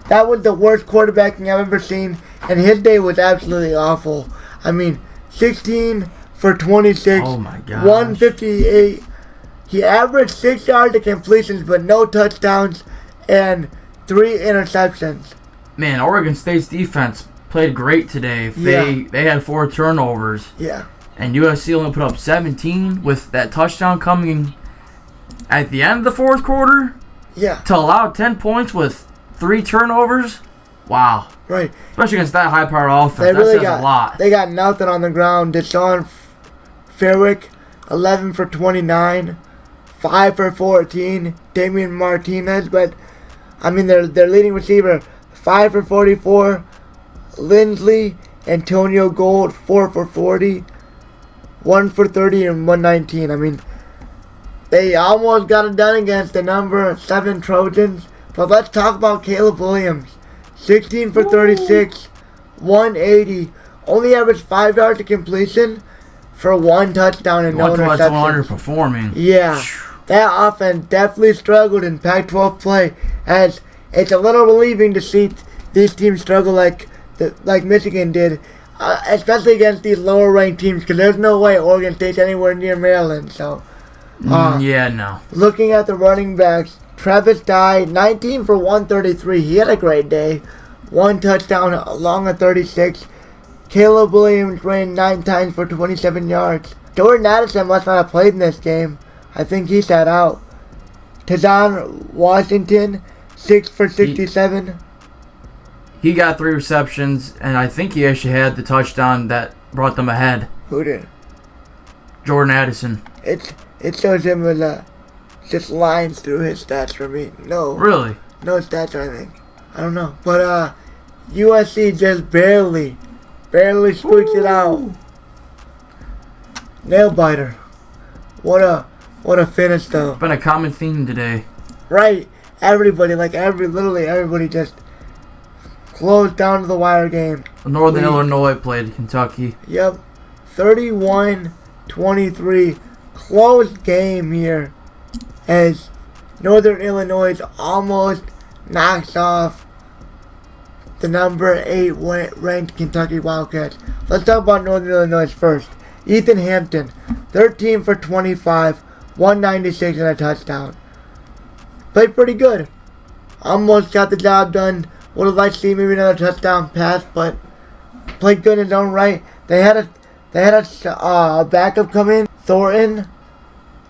That was the worst quarterbacking I've ever seen, and his day was absolutely awful. I mean, 16 for 26, oh my gosh, 158. He averaged 6 yards of completions, but no touchdowns, and 3 interceptions. Man, Oregon State's defense played great today. They had 4 turnovers. Yeah. And USC only put up 17 with that touchdown coming at the end of the fourth quarter. Yeah. To allow 10 points with 3 turnovers. Wow. Right. Especially against that high-powered offense. That says a lot. They got nothing on the ground. Deshaun Fairwick, 11 for 29, 5 for 14. Damian Martinez, but I mean their leading receiver, 5 for 44. Lindsley, Antonio Gold, 4 for 40, 1 for 30, and 119. I mean, they almost got it done against the number 7 Trojans. But let's talk about Caleb Williams. 16 for 36, 180. Only averaged 5 yards of completion for 1 touchdown and no interceptions. Underperforming. Yeah. That offense definitely struggled in Pac-12 play, as it's a little relieving to see these teams struggle like Michigan did, especially against these lower-ranked teams, because there's no way Oregon State's anywhere near Maryland. So, no. Looking at the running backs, Travis Dye, 19 for 133. He had a great day. 1 touchdown along with 36. Caleb Williams ran 9 times for 27 yards. Jordan Addison must not have played in this game. I think he sat out. Tazan Washington, 6 for 67. He got 3 receptions, and I think he actually had the touchdown that brought them ahead. Who did? Jordan Addison. It shows him as just lines through his stats for me. No. Really? No stats or anything. I don't know. But USC just barely squeaked it out. Nail biter. What a finish though. Been a common theme today. Right. Everybody, literally everybody just closed down to the wire game. Northern Illinois played Kentucky. Yep. 31-23. Close game here, as Northern Illinois almost knocks off the number 8 ranked Kentucky Wildcats. Let's talk about Northern Illinois first. Ethan Hampton, 13 for 25, 196 and a touchdown. Played pretty good. Almost got the job done. Would have liked to see maybe another touchdown pass, but played good in his own right. They had a backup come in, Thornton,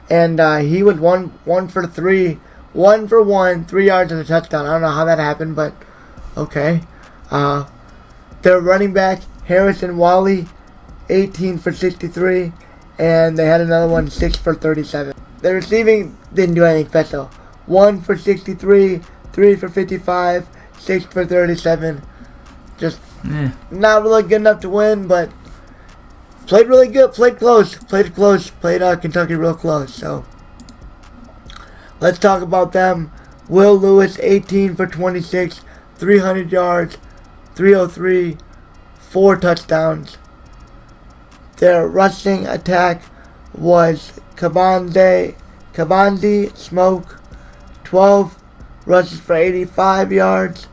and he was one for 3, 1 for 1, 3 yards and a touchdown. I don't know how that happened, but okay. Their running back, Harrison Wally, 18 for 63, and they had another one, 6 for 37. The receiving didn't do anything special. 1 for 63, 3 for 55, 6 for 37. Just not really good enough to win, but played really good, played close, played Kentucky real close. So let's talk about them. Will Lewis, 18 for 26, 300 yards, 303, 4 touchdowns. Their rushing attack was Kabanzi Smoke, 12 rushes for 85 yards.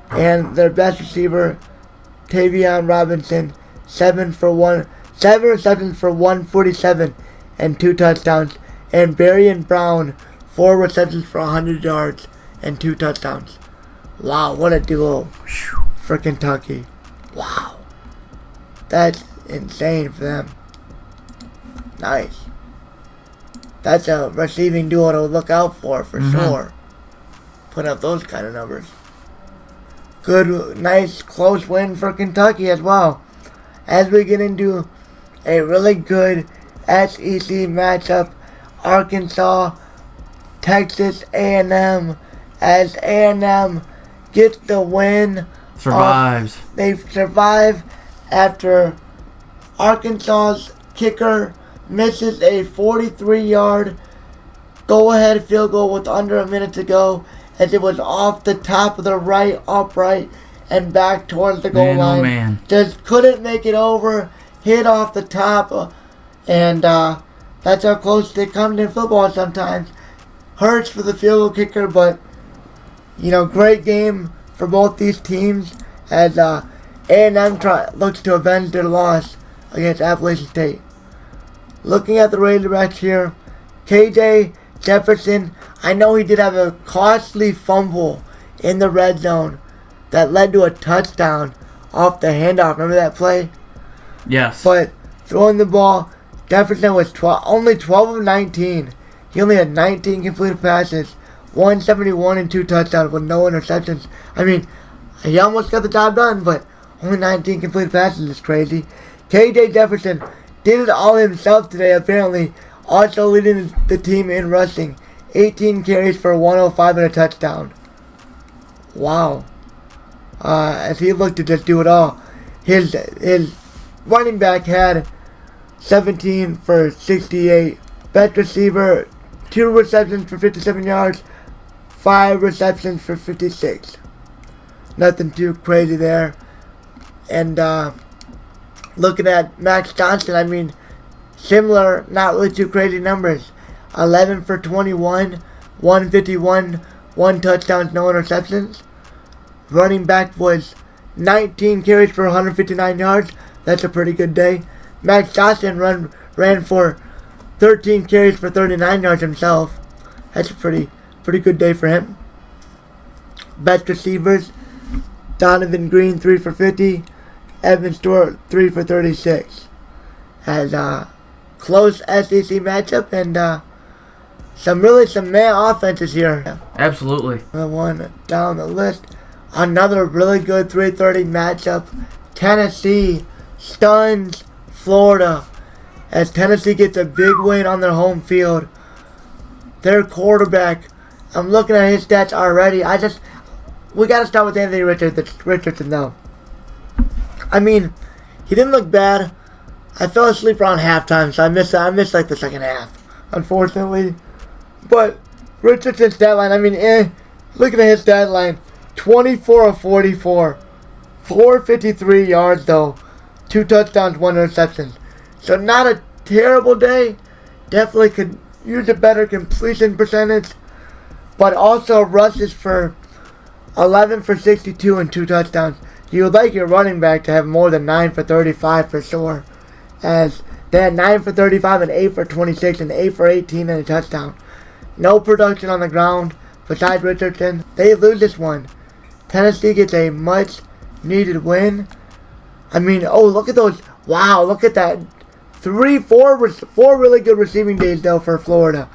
And their best receiver, Tavion Robinson, 7 receptions for 147 and 2 touchdowns. And Berrien Brown, 4 receptions for 100 yards and 2 touchdowns. Wow, what a duo for Kentucky. Wow. That's insane for them. Nice. That's a receiving duo to look out for sure. Put up those kind of numbers. Good, nice, close win for Kentucky as well. As we get into a really good SEC matchup, Arkansas, Texas A&M, as A&M gets the win. Survives. They survive after Arkansas's kicker misses a 43-yard go-ahead field goal with under a minute to go, as it was off the top of the right upright, and back towards the goal line. Oh, man. Just couldn't make it over. Hit off the top. And that's how close they come in football sometimes. Hurts for the field goal kicker, but, great game for both these teams as A&M looks to avenge their loss against Appalachian State. Looking at the Razorbacks here, KJ Jefferson, I know he did have a costly fumble in the red zone that led to a touchdown off the handoff. Remember that play? Yes. But throwing the ball, Jefferson was only 12 of 19. He only had 19 completed passes, 171 and 2 touchdowns with no interceptions. I mean, he almost got the job done, but only 19 completed passes is crazy. KJ Jefferson did it all himself today, apparently, also leading the team in rushing. 18 carries for 105 and a touchdown. Wow. As he looked to just do it all. His running back had 17 for 68. Best receiver, 2 receptions for 57 yards, 5 receptions for 56. Nothing too crazy there. And looking at Max Johnson, I mean, similar, not really too crazy numbers. 11 for 21, 151, 1 touchdown, no interceptions. Running back was 19 carries for 159 yards. That's a pretty good day. Max Johnson ran for 13 carries for 39 yards himself. That's a pretty good day for him. Best receivers, Donovan Green 3 for 50, Evan Stewart 3 for 36. Has a close SEC matchup and some man offenses here. Absolutely. One down the list. Another really good 3:30 matchup. Tennessee stuns Florida as Tennessee gets a big win on their home field. Their quarterback, I'm looking at his stats already. We got to start with Anthony Richardson though. I mean, he didn't look bad. I fell asleep around halftime, so I missed like the second half, unfortunately. But Richardson's stat line, looking at his stat line, 24 of 44, 453 yards though, 2 touchdowns, 1 interception. So not a terrible day. Definitely could use a better completion percentage, but also rushes for 11 for 62 and 2 touchdowns. You would like your running back to have more than 9 for 35 for sure, as they had 9 for 35 and 8 for 26 and 8 for 18 and a touchdown. No production on the ground besides Richardson. They lose this one. Tennessee gets a much needed win. Look at those. Wow, look at that. 4 really good receiving days though for Florida.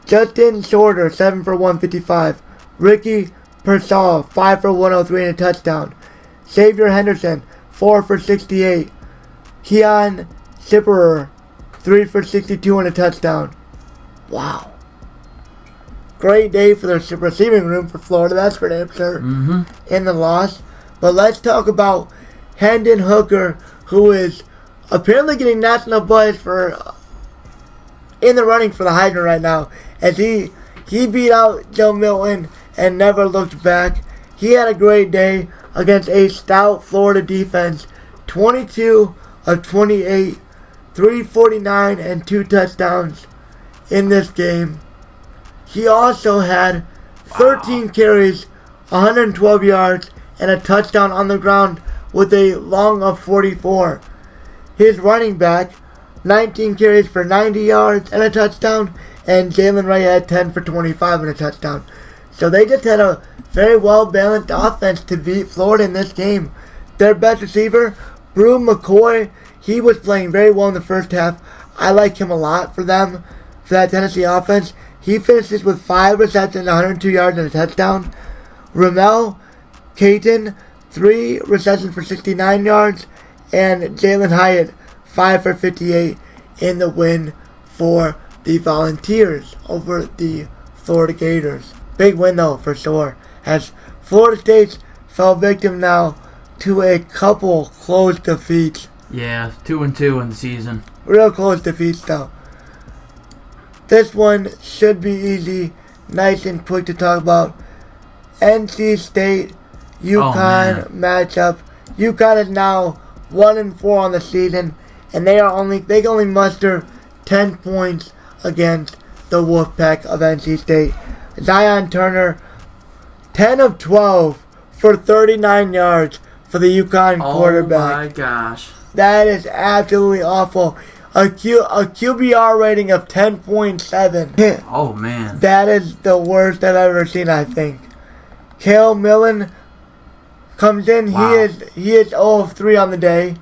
Justin Shorter, 7 for 155. Ricky Pearsall, 5 for 103 and a touchdown. Xavier Henderson, 4 for 68. Keon Schipperer, 3 for 62 and a touchdown. Wow. Great day for the receiving room for Florida, that's for damn sure, in the loss. But let's talk about Hendon Hooker, who is apparently getting national buzz in the running for the Heisman right now, as he beat out Joe Milton and never looked back. He had a great day against a stout Florida defense, 22 of 28, 349 and 2 touchdowns in this game. He also had 13 carries, 112 yards, and a touchdown on the ground with a long of 44. His running back, 19 carries for 90 yards and a touchdown, and Jalen Ray had 10 for 25 and a touchdown. So they just had a very well-balanced offense to beat Florida in this game. Their best receiver, Brew McCoy, he was playing very well in the first half. I like him a lot for them, for that Tennessee offense. He finishes with 5 receptions, 102 yards, and a touchdown. Ramel Caton, 3 receptions for 69 yards. And Jalen Hyatt, 5 for 58 in the win for the Volunteers over the Florida Gators. Big win, though, for sure, as Florida State fell victim now to a couple close defeats. Yeah, 2-2 in the season. Real close defeats, though. This one should be easy, nice and quick to talk about. NC State UConn matchup. UConn is now 1-4 on the season, and they can only muster 10 points against the Wolfpack of NC State. Zion Turner, 10 of 12 for 39 yards for the UConn quarterback. Oh my gosh. That is absolutely awful. A QBR rating of 10.7. Oh man. That is the worst I've ever seen, I think. Kale Millen comes in. Wow. He is 0 of 3 on the day.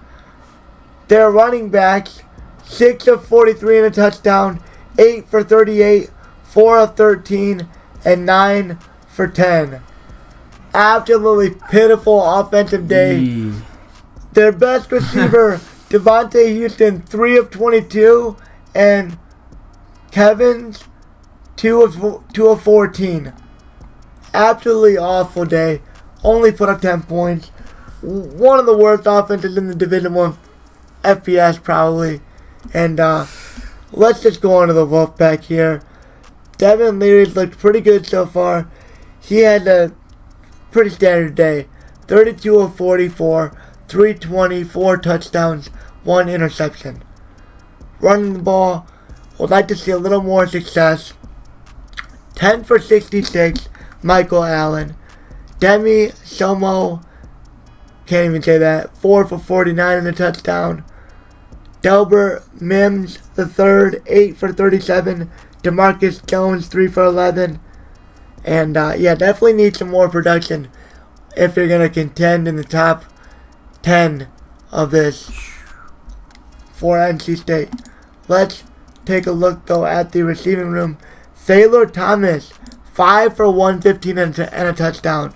Their running backs, 6 of 43 and a touchdown, 8 for 38, 4 of 13, and 9 for 10. Absolutely pitiful offensive day. Their best receiver, Devontae Houston, 3 of 22, and Kevin's 2 of 14. Absolutely awful day. Only put up 10 points. One of the worst offenses in the Division I FBS probably. And let's just go on to the Wolfpack here. Devin Leary's looked pretty good so far. He had a pretty standard day. 32 of 44, 320, 4 touchdowns, 1 interception. Running the ball, would like to see a little more success. 10 for 66, Michael Allen. Demi Somo, can't even say that, 4 for 49 in the touchdown. Delbert Mims III, 8 for 37. DeMarcus Jones, 3 for 11. And definitely need some more production if you're going to contend in the top 10 of this for NC State. Let's take a look, though, at the receiving room. Thaler Thomas, 5 for 115 and a touchdown.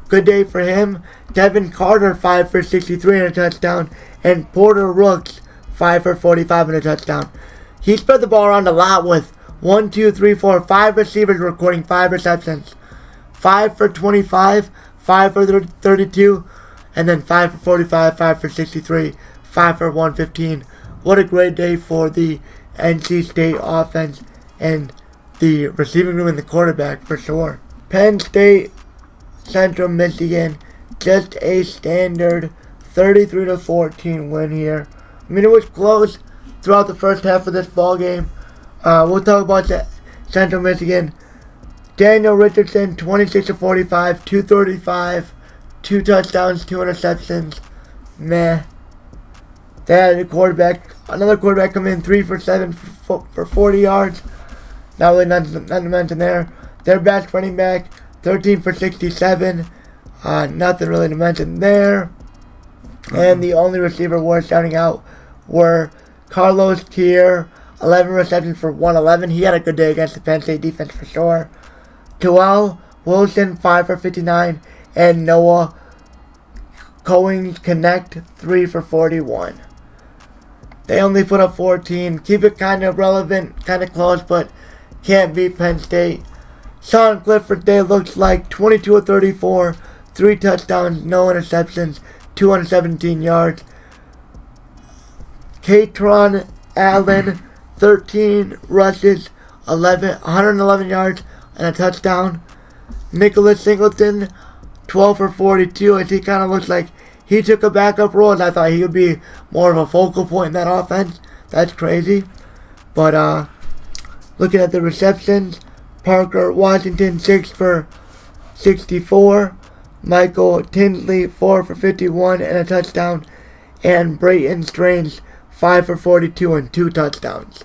Good day for him. Devin Carter, 5 for 63 and a touchdown. And Porter Rooks, 5 for 45 and a touchdown. He spread the ball around a lot with 5 receivers recording 5 receptions. 5 for 25, 5 for 32, and then 5 for 45, 5 for 63, 5 for 115. What a great day for the NC State offense and the receiving room and the quarterback for sure. Penn State, Central Michigan, just a standard 33-14 win here. I mean, it was close throughout the first half of this ball game. We'll talk about Central Michigan. Daniel Richardson, 26 of 45, 235, 2 touchdowns, 2 interceptions. Meh. They had another quarterback come in, 3 for 7 for 40 yards. Not really nothing to mention there. Their best running back, 13 for 67. Nothing really to mention there. And the only receiver worth shouting out were Carlos Kier, 11 receptions for 111. He had a good day against the Penn State defense for sure. Joel Wilson, 5 for 59. And Noah Cohen-Connect, 3 for 41. They only put up 14. Keep it kind of relevant, kind of close, but can't beat Penn State. Sean Clifford Day looks like 22 of 34, 3 touchdowns, no interceptions, 217 yards. Katron Allen, 13 rushes, 111 yards, and a touchdown. Nicholas Singleton, 12 for 42, as he kind of looks like he took a backup role, and I thought he would be more of a focal point in that offense. That's crazy. But looking at the receptions, Parker Washington, 6 for 64. Michael Tinsley, 4 for 51 and a touchdown. And Brayton Strange, 5 for 42 and 2 touchdowns.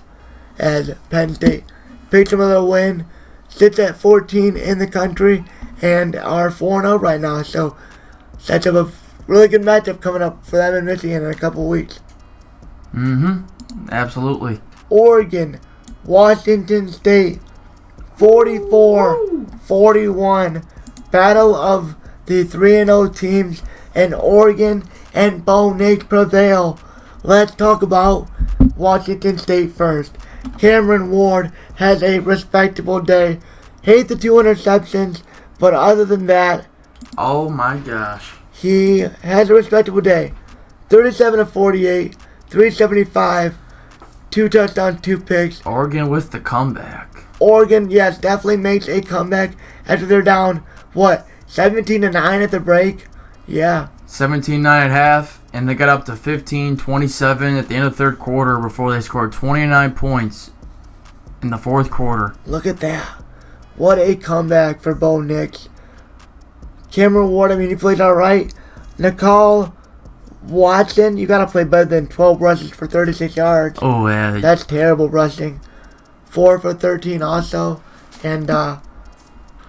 As Penn State picks up a little win, sits at 14 in the country, and are 4-0 right now. So sets up a really good matchup coming up for them in Michigan in a couple of weeks. Absolutely. Oregon, Washington State, 44-41. Battle of the 3-0 teams, and Oregon and Bo Nix prevail. Let's talk about Washington State first. Cameron Ward has a respectable day. Hate the 2 interceptions, but other than that, oh my gosh, he has a respectable day. 37 of 48, 375, 2 touchdowns, 2 picks. Oregon with the comeback. Oregon, yes, definitely makes a comeback after they're down, 17-9 at the break. Yeah. 17-9 at half, and they got up to 15-27 at the end of the third quarter before they scored 29 points in the fourth quarter. Look at that. What a comeback for Bo Nix. Cameron Ward, he played all right. Nicole Watson, you got to play better than 12 rushes for 36 yards. Oh, yeah. That's terrible rushing. 4 for 13 also. And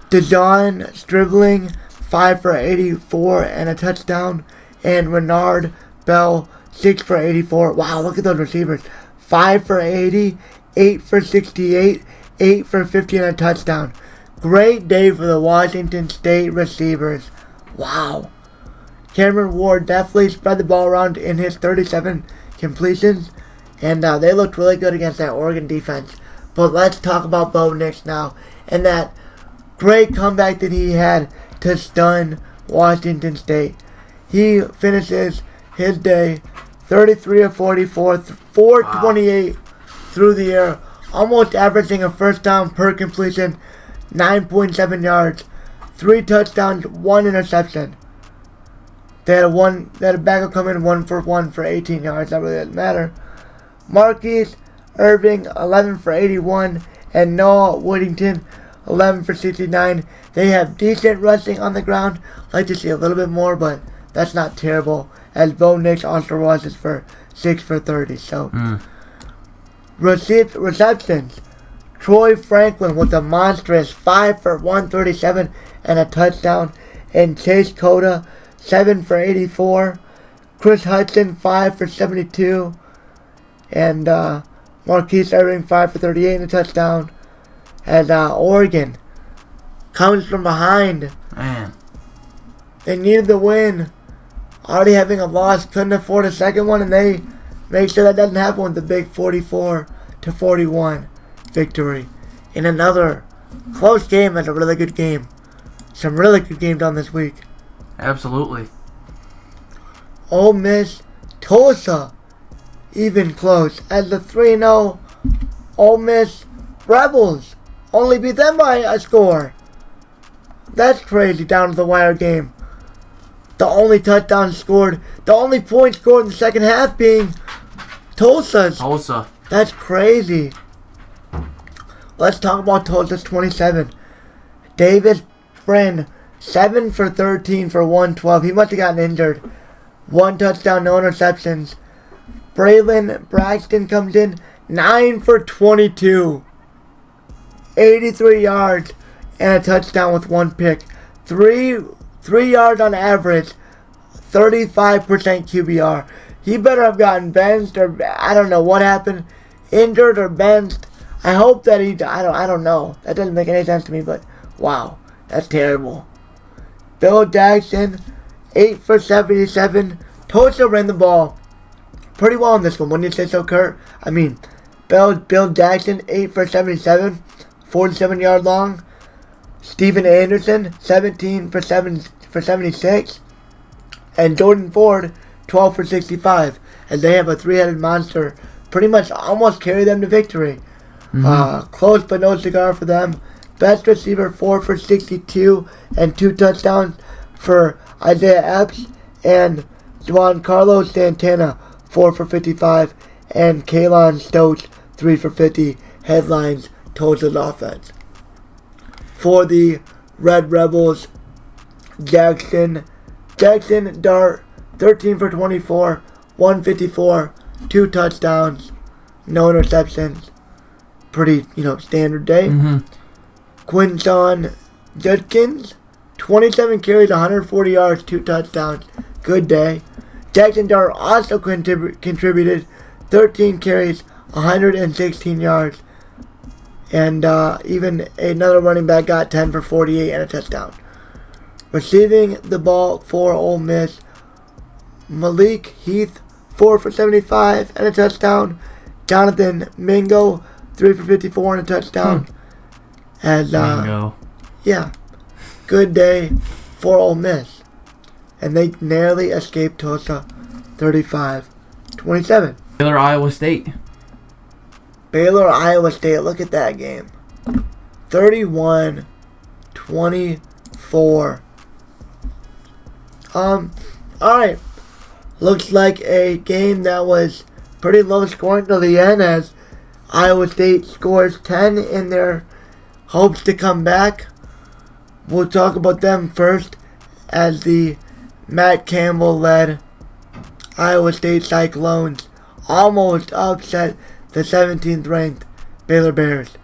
DeJon Stribling, 5 for 84 and a touchdown. And Renard Bell, 6 for 84. Wow, look at those receivers. 5 for 80, 8 for 68, 8 for 50 and a touchdown. Great day for the Washington State receivers. Wow. Cameron Ward definitely spread the ball around in his 37 completions. And they looked really good against that Oregon defense. But let's talk about Bo Nix now. And that great comeback that he had to stun Washington State. He finishes his day 33 of 44, 428 through the air, almost averaging a first down per completion, 9.7 yards, 3 touchdowns, 1 interception. They had a backup come in 1 for 1 for 18 yards. That really doesn't matter. Marquise Irving, 11 for 81, and Noah Woodington, 11 for 69. They have decent rushing on the ground. Like to see a little bit more, but that's not terrible. As Bo Nix also rushes for 6 for 30. So, receptions. Troy Franklin with a monstrous 5 for 137 and a touchdown. And Chase Cota, 7 for 84. Chris Hudson, 5 for 72. And Marquise Irving, 5 for 38 and a touchdown. As Oregon comes from behind. Man. They needed the win. Already having a loss, couldn't afford a second one, and they make sure that doesn't happen with the big 44-41 victory. In another close game and a really good game. Some really good games on this week. Absolutely. Ole Miss, Tulsa, even close. As the 3-0 Ole Miss Rebels only beat them by a score. That's crazy, down to the wire game. The only touchdown scored, the only point scored in the second half being Tulsa's. Tulsa. That's crazy. Let's talk about Tulsa's 27. Davis Brin, 7 for 13 for 112. He must have gotten injured. 1 touchdown, no interceptions. Braylon Braxton comes in, 9 for 22. 83 yards and a touchdown with 1 pick. 3 yards on average. 35% QBR. He better have gotten benched, or I don't know what happened. Injured or benched. I hope that I don't know. That doesn't make any sense to me, but wow. That's terrible. Bill Jackson, 8 for 77. Tulsa ran the ball pretty well in this one. Wouldn't you say so, Kurt? Bill Jackson, 8 for 77. 47 yard long. Steven Anderson, 17 for 76. And Jordan Ford, 12 for 65. And they have a 3-headed monster. Pretty much almost carry them to victory. Close but no cigar for them. Best receiver, 4 for 62 and 2 touchdowns for Isaiah Epps. And Juan Carlos Santana, 4 for 55. And Kaylon Stokes, 3 for 50. Headlines Tulsa's offense. For the Red Rebels, Jackson Dart, 13 for 24, 154, 2 touchdowns, no interceptions. Pretty, standard day. Quinton Judkins, 27 carries, 140 yards, 2 touchdowns. Good day. Jackson Dart also contributed 13 carries, 116 yards. And even another running back got 10 for 48 and a touchdown. Receiving the ball for Ole Miss, Malik Heath, 4 for 75 and a touchdown. Jonathan Mingo, 3 for 54 and a touchdown. And Mingo. Yeah, good day for Ole Miss. And they narrowly escaped Tulsa, 35-27. Baylor, Iowa State. Baylor, Iowa State. Look at that game. 31-24 Alright. Looks like a game that was pretty low scoring to the end as Iowa State scores 10 in their hopes to come back. We'll talk about them first as the Matt Campbell-led Iowa State Cyclones almost upset the 17th ranked Baylor Bears.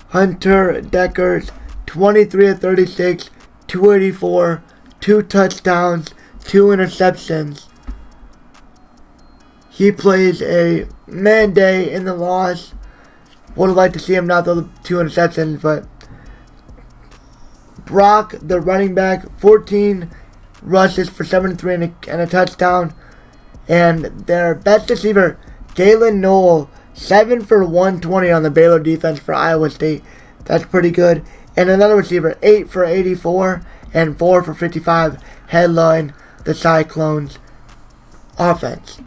Hunter Deckers, 23 of 36, 284, 2 touchdowns, 2 interceptions. He plays a man day in the loss. Would have liked to see him not throw the 2 interceptions, but Brock, the running back, 14 rushes for 73 and a touchdown. And their best receiver, Galen Noel, 7 for 120 on the Baylor defense for Iowa State. That's pretty good. And another receiver, 8 for 84 and 4 for 55, headline the Cyclones offense.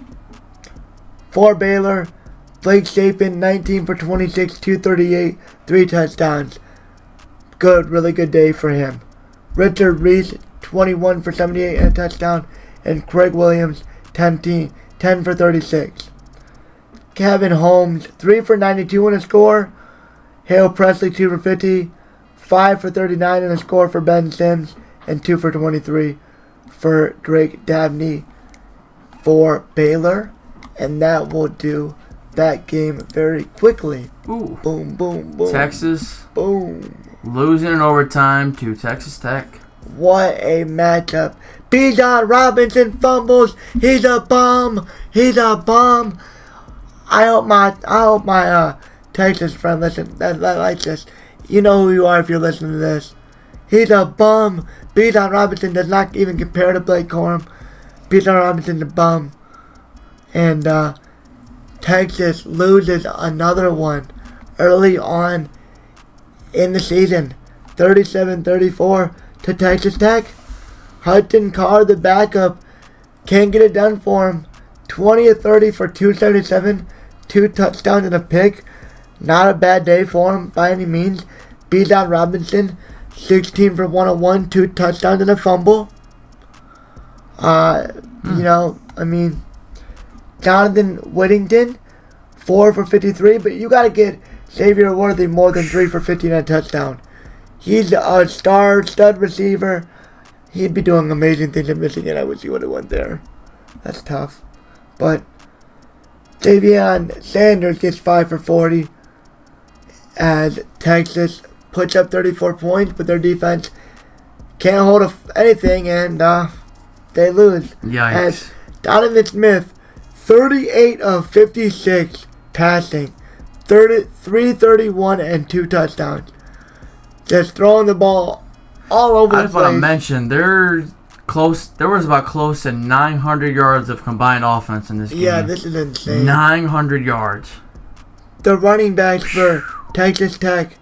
For Baylor, Blake Shapen, 19 for 26, 238, 3 touchdowns. Good, really good day for him. Richard Reese, 21 for 78 and a touchdown. And Craig Williams, 10 for 36. Kevin Holmes, 3 for 92 and a score. Hale Presley, 2 for 50. 5 for 39 and a score for Ben Sims. And 2 for 23 for Drake Dabney for Baylor. And that will do that game very quickly. Ooh. Boom, boom, boom. Texas. Boom. Losing in overtime to Texas Tech. What a matchup. Bijan Robinson fumbles. He's a bum. He's a bum. I hope my Texas friend listen that likes this. You know who you are if you're listening to this. He's a bum. Bijan Robinson does not even compare to Blake Corum. Bijan Robinson's a bum. And Texas loses another one early on in the season. 37-34 to Texas Tech. Hudson Carr, the backup, can't get it done for him. 20 of 30 for 277, 2 touchdowns and a pick. Not a bad day for him by any means. Bijan Robinson, 16 for 101, 2 touchdowns and a fumble. Jonathan Whittington, 4 for 53, but you got to get Xavier Worthy more than 3 for 15 and a touchdown. He's a stud receiver. He'd be doing amazing things at Michigan. I wish he would have went there. That's tough. But Davion Sanders gets 5 for 40 as Texas puts up 34 points, but their defense can't hold anything, and they lose. Yikes. As Donovan Smith, 38 of 56 passing, 331 and 2 touchdowns. Just throwing the ball all over the place. I just want to mention, there was about close to 900 yards of combined offense in this game. Yeah, this is insane. 900 yards. The running backs for Texas Tech,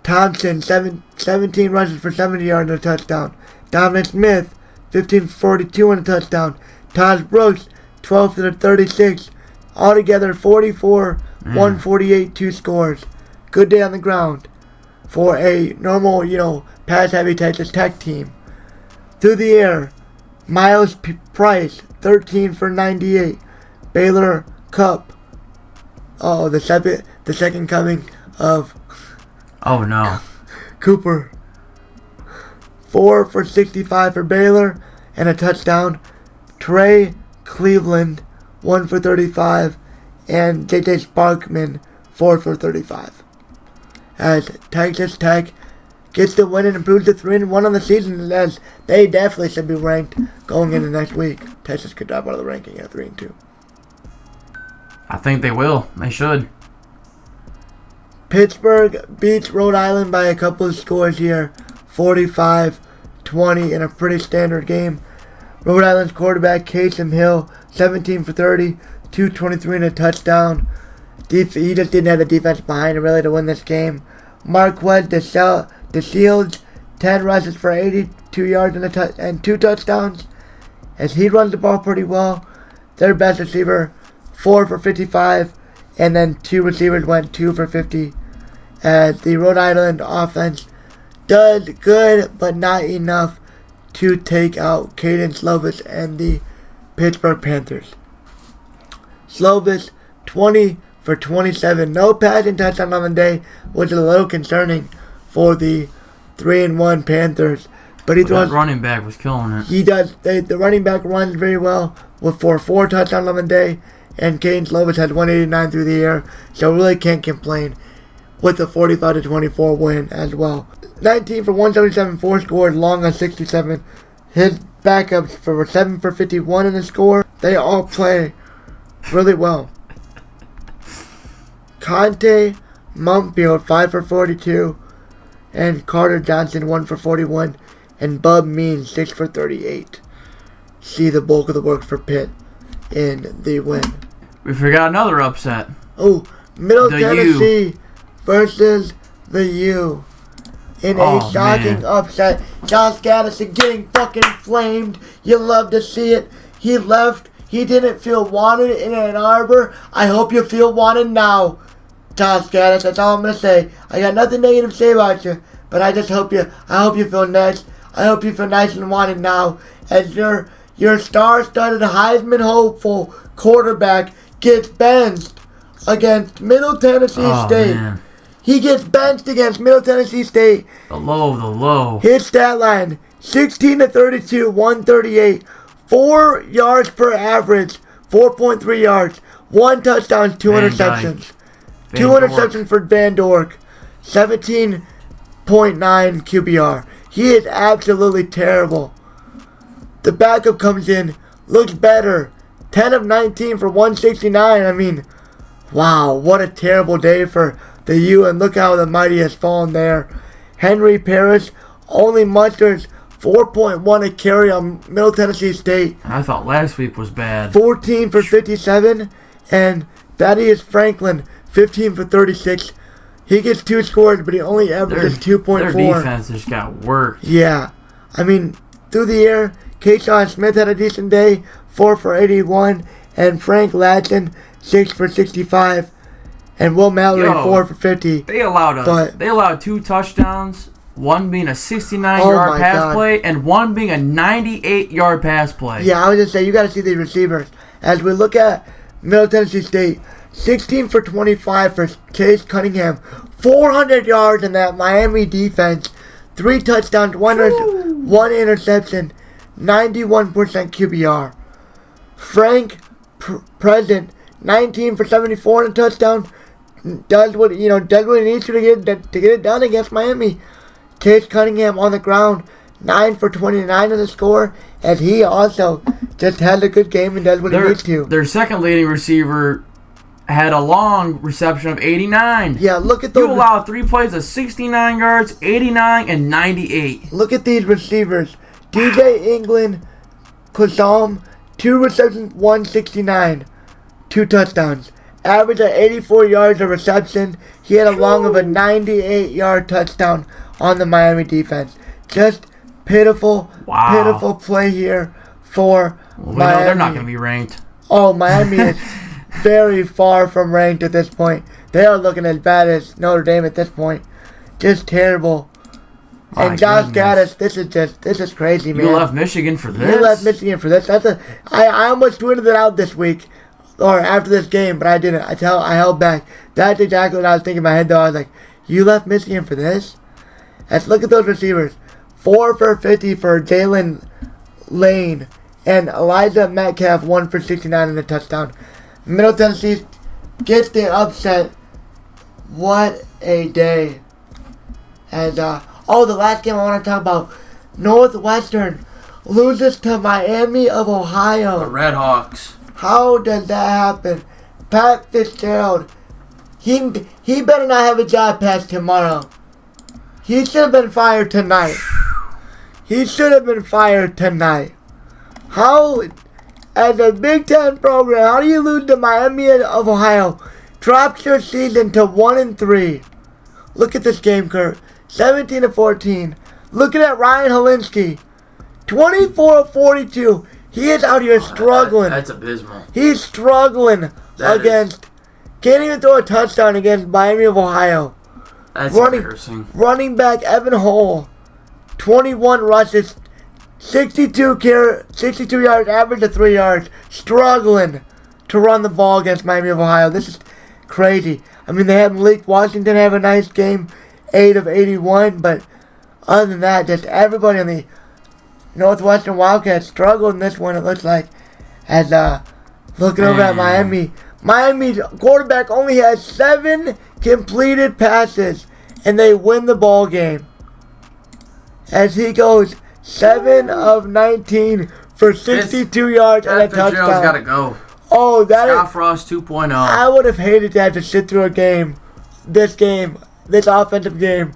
Thompson, 17 rushes for 70 yards and a touchdown. Donovan Smith, 15 for 42 and a touchdown. Todd Brooks, 12 for 36. Altogether, 44, 148, 2 scores. Good day on the ground for a normal, pass-heavy Texas Tech team. Through the air, Miles Price, 13 for 98. Baylor Cup. Oh, the second coming of... Oh, no. Cooper. 4 for 65 for Baylor and a touchdown. Trey Cleveland, 1 for 35. And J.J. Sparkman, 4 for 35. As Texas Tech gets the win and improves to 3-1 on the season, as they definitely should be ranked going into next week. Texas could drop out of the ranking at 3-2. I think they will. They should. Pittsburgh beats Rhode Island by a couple of scores here, 45-20 in a pretty standard game. Rhode Island's quarterback, Keister Hill, 17 for 30, 223 and a touchdown. He just didn't have the defense behind him really to win this game. Marquez DeShields, 10 rushes for 82 yards and 2 touchdowns. As he runs the ball pretty well. Their best receiver, 4 for 55. And then 2 receivers went 2 for 50. As the Rhode Island offense does good, but not enough to take out Caden Slovis and the Pittsburgh Panthers. Slovis, 20 for 27. No passing touchdown on the day, which is a little concerning for the 3-1 Panthers. But that running back was killing it. He does. The running back runs very well with 4 touchdowns on the day. And Caden Slovis had 189 through the air. So really can't complain with a 45-24 win as well. 19 for 177, 4 scored, long on 67. His backups for 7 for 51 in the score. They all play really well. Conte Mumfield, 5 for 42. And Carter Johnson, 1 for 41. And Bub Means, 6 for 38. See the bulk of the work for Pitt in the win. We forgot another upset. Oh, Middle Tennessee versus the U. In a shocking upset. Josh Gaddison getting fucking flamed. You love to see it. He left. He didn't feel wanted in Ann Arbor. I hope you feel wanted now, Josh Gaddis. That's all I'm gonna say. I got nothing negative to say about you, but I just hope you feel nice. I hope you feel nice and wanted now, as your star-studded Heisman hopeful quarterback gets benched against Middle Tennessee State. Man. He gets benched against Middle Tennessee State. The low. His stat line, 16 to 32, 138, 4 yards per average, 4.3 yards, 1 touchdown, 2 interceptions. 2 interceptions for Van Dork, 17.9 QBR. He is absolutely terrible. The backup comes in, looks better, 10 of 19 for 169. I mean, wow, what a terrible day for the U, and look how the mighty has fallen there. Henry Parrish only musters 4.1 a carry on Middle Tennessee State. I thought last week was bad. 14 for 57, and Thaddeus Franklin, 15 for 36. He gets 2 scores, but he only averages 2.4. Their defense just got worked. Yeah. I mean, through the air, Keyshawn Smith had a decent day, 4 for 81, and Frank Latson, 6 for 65. And Will Mallory, 4 for 50. They allowed 2 touchdowns, one being a 69-yard pass play, and one being a 98-yard pass play. Yeah, I was just saying, you got to see these receivers. As we look at Middle Tennessee State, 16 for 25 for Chase Cunningham, 400 yards in that Miami defense, 3 touchdowns, 1 interception, 91% QBR. Frank Present, 19 for 74 and a touchdown. Does what he needs to get it done against Miami. Chase Cunningham on the ground, 9 for 29 in the score, as he also just has a good game and does what he needs to. Their second leading receiver had a long reception of 89. Yeah, look at those. You allowed 3 plays of 69 yards, 89, and 98. Look at these receivers. DJ England, Kazam, 2 receptions, 169, 2 touchdowns. Average at 84 yards of reception. He had a long of a 98-yard touchdown on the Miami defense. Just pitiful play here for Miami. Know they're not going to be ranked. Oh, Miami is very far from ranked at this point. They are looking as bad as Notre Dame at this point. Just terrible. And Josh Gaddis, this is crazy, man. You left Michigan for this? You left Michigan for this. I almost tweeted it out this week, or after this game, but I didn't. I held back. That's exactly what I was thinking in my head, though. I was like, you left Michigan for this? Let's look at those receivers. 4 for 50 for Jalen Lane, and Elijah Metcalf, 1 for 69 in a touchdown. Middle Tennessee gets the upset. What a day. And, the last game I want to talk about. Northwestern loses to Miami of Ohio. The Red Hawks. How does that happen? Pat Fitzgerald, he better not have a job past tomorrow. He should have been fired tonight. How, as a Big Ten program, how do you lose to Miami of Ohio? Drops your season to 1-3. Look at this game, Kurt. 17-14. Looking at Ryan Helinski, 24 of 42. He is out here struggling. That's abysmal. He's struggling against. Can't even throw a touchdown against Miami of Ohio. That's embarrassing. Running back Evan Hull, 21 rushes, 62 yards, average of 3 yards, struggling to run the ball against Miami of Ohio. This is crazy. I mean, they had Malik Washington have a nice game, 8 of 81, but other than that, just everybody on the Northwestern Wildcats struggled in this one, it looks like. As looking over at Miami. Miami's quarterback only has 7 completed passes, and they win the ball game. As he goes 7 of 19 for 62 yards and a touchdown. Fitzgerald's got to go. Oh, that Scott Frost 2.0. I would have hated to have to sit through this offensive game.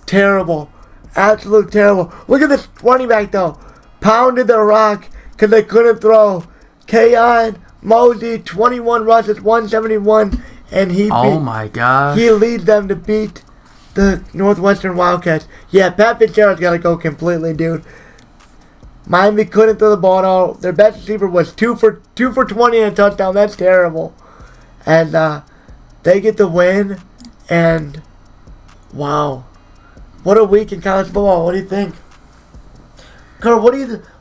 Terrible. Absolute terrible. Look at this running back, though. Pounded the rock because they couldn't throw. Keon Mosey, 21 rushes, 171, and he leads them to beat the Northwestern Wildcats. Yeah, Pat Fitzgerald's got to go completely, dude. Miami couldn't throw the ball at all. Their best receiver was 2 for 20 and a touchdown. That's terrible. And they get the win. And wow, what a week in college football. What do you think, Carl?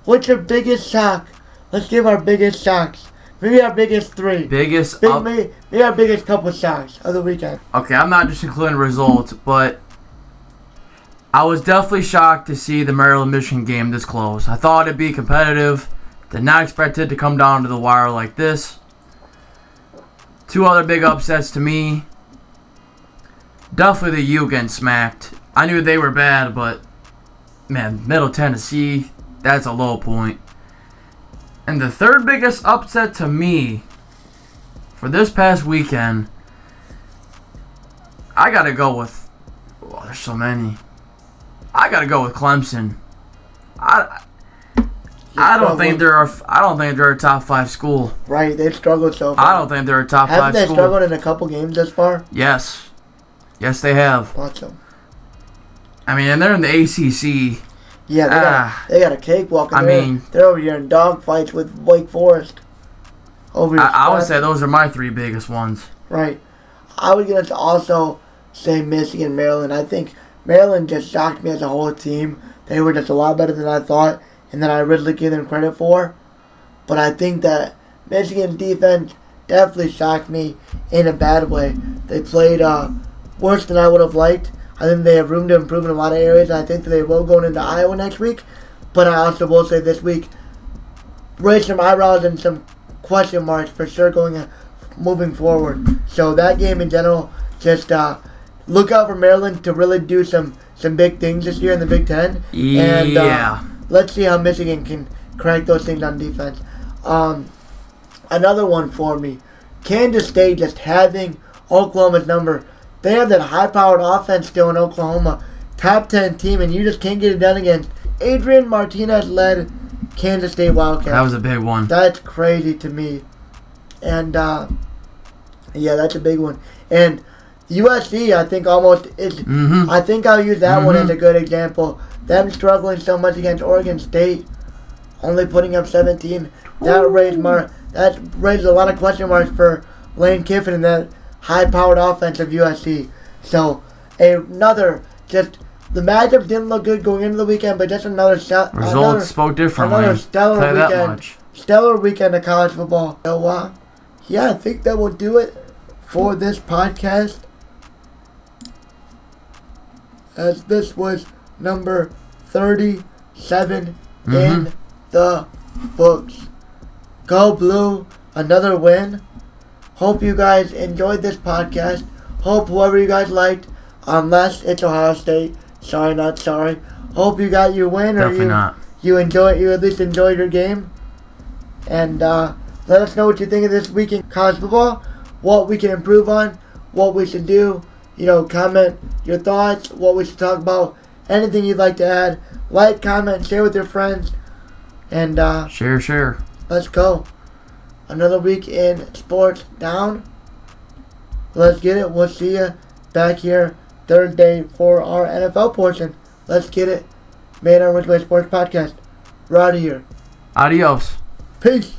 What's your biggest shock? Let's give our biggest shocks. Maybe our biggest 3. Maybe our biggest couple shocks of the weekend. Okay, I'm not just including results, but I was definitely shocked to see the Maryland-Michigan game this close. I thought it'd be competitive. Did not expect it to come down to the wire like this. 2 other big upsets to me. Definitely the U getting smacked. I knew they were bad, but man, Middle Tennessee, that's a low point. And the third biggest upset to me for this past weekend, I gotta go with. Oh, there's so many. I gotta go with Clemson. I don't think they're a top 5 school. Right, they've struggled so far. I don't think they're a top 5 school. Haven't they struggled in a couple games thus far? Yes, they have. Thought so. I mean, and they're in the ACC. Yeah, they got a cakewalk. They're over here in dogfights with Wake Forest. I would say those are my 3 biggest ones. Right. I was going to also say Michigan, Maryland. I think Maryland just shocked me as a whole team. They were just a lot better than I thought and that I originally gave them credit for. But I think that Michigan's defense definitely shocked me in a bad way. They played worse than I would have liked. I think they have room to improve in a lot of areas. I think that they will going into Iowa next week. But I also will say this week, raise some eyebrows and some question marks for sure moving forward. So that game in general, just look out for Maryland to really do some big things this year in the Big Ten. Yeah. And let's see how Michigan can crack those things on defense. Another one for me, Kansas State just having Oklahoma's number. They have that high-powered offense still in Oklahoma. Top 10 team, and you just can't get it done against Adrian Martinez-led Kansas State Wildcats. That was a big one. That's crazy to me. And, yeah, that's a big one. And USC, I think, almost is... Mm-hmm. I think I'll use that one as a good example. Them struggling so much against Oregon State, only putting up 17. That raised a lot of question marks for Lane Kiffin and that high-powered offense of USC. So, the matchup didn't look good going into the weekend, but just another shot. Results spoke differently. Another stellar weekend of college football. So, yeah, I think that will do it for this podcast. As this was number 37 in the books. Go Blue, another win. Hope you guys enjoyed this podcast. Hope whoever you guys liked, unless it's Ohio State. Sorry, not sorry. Hope you got your win, Definitely not. You at least enjoyed your game. And let us know what you think of this week in college football. What we can improve on. What we should do. Comment your thoughts. What we should talk about. Anything you'd like to add. Like, comment, share with your friends. And share. Let's go. Another week in sports down. Let's get it. We'll see you back here Thursday for our NFL portion. Let's get it. On Ridgeway Sports Podcast. We're out of here. Adios. Peace.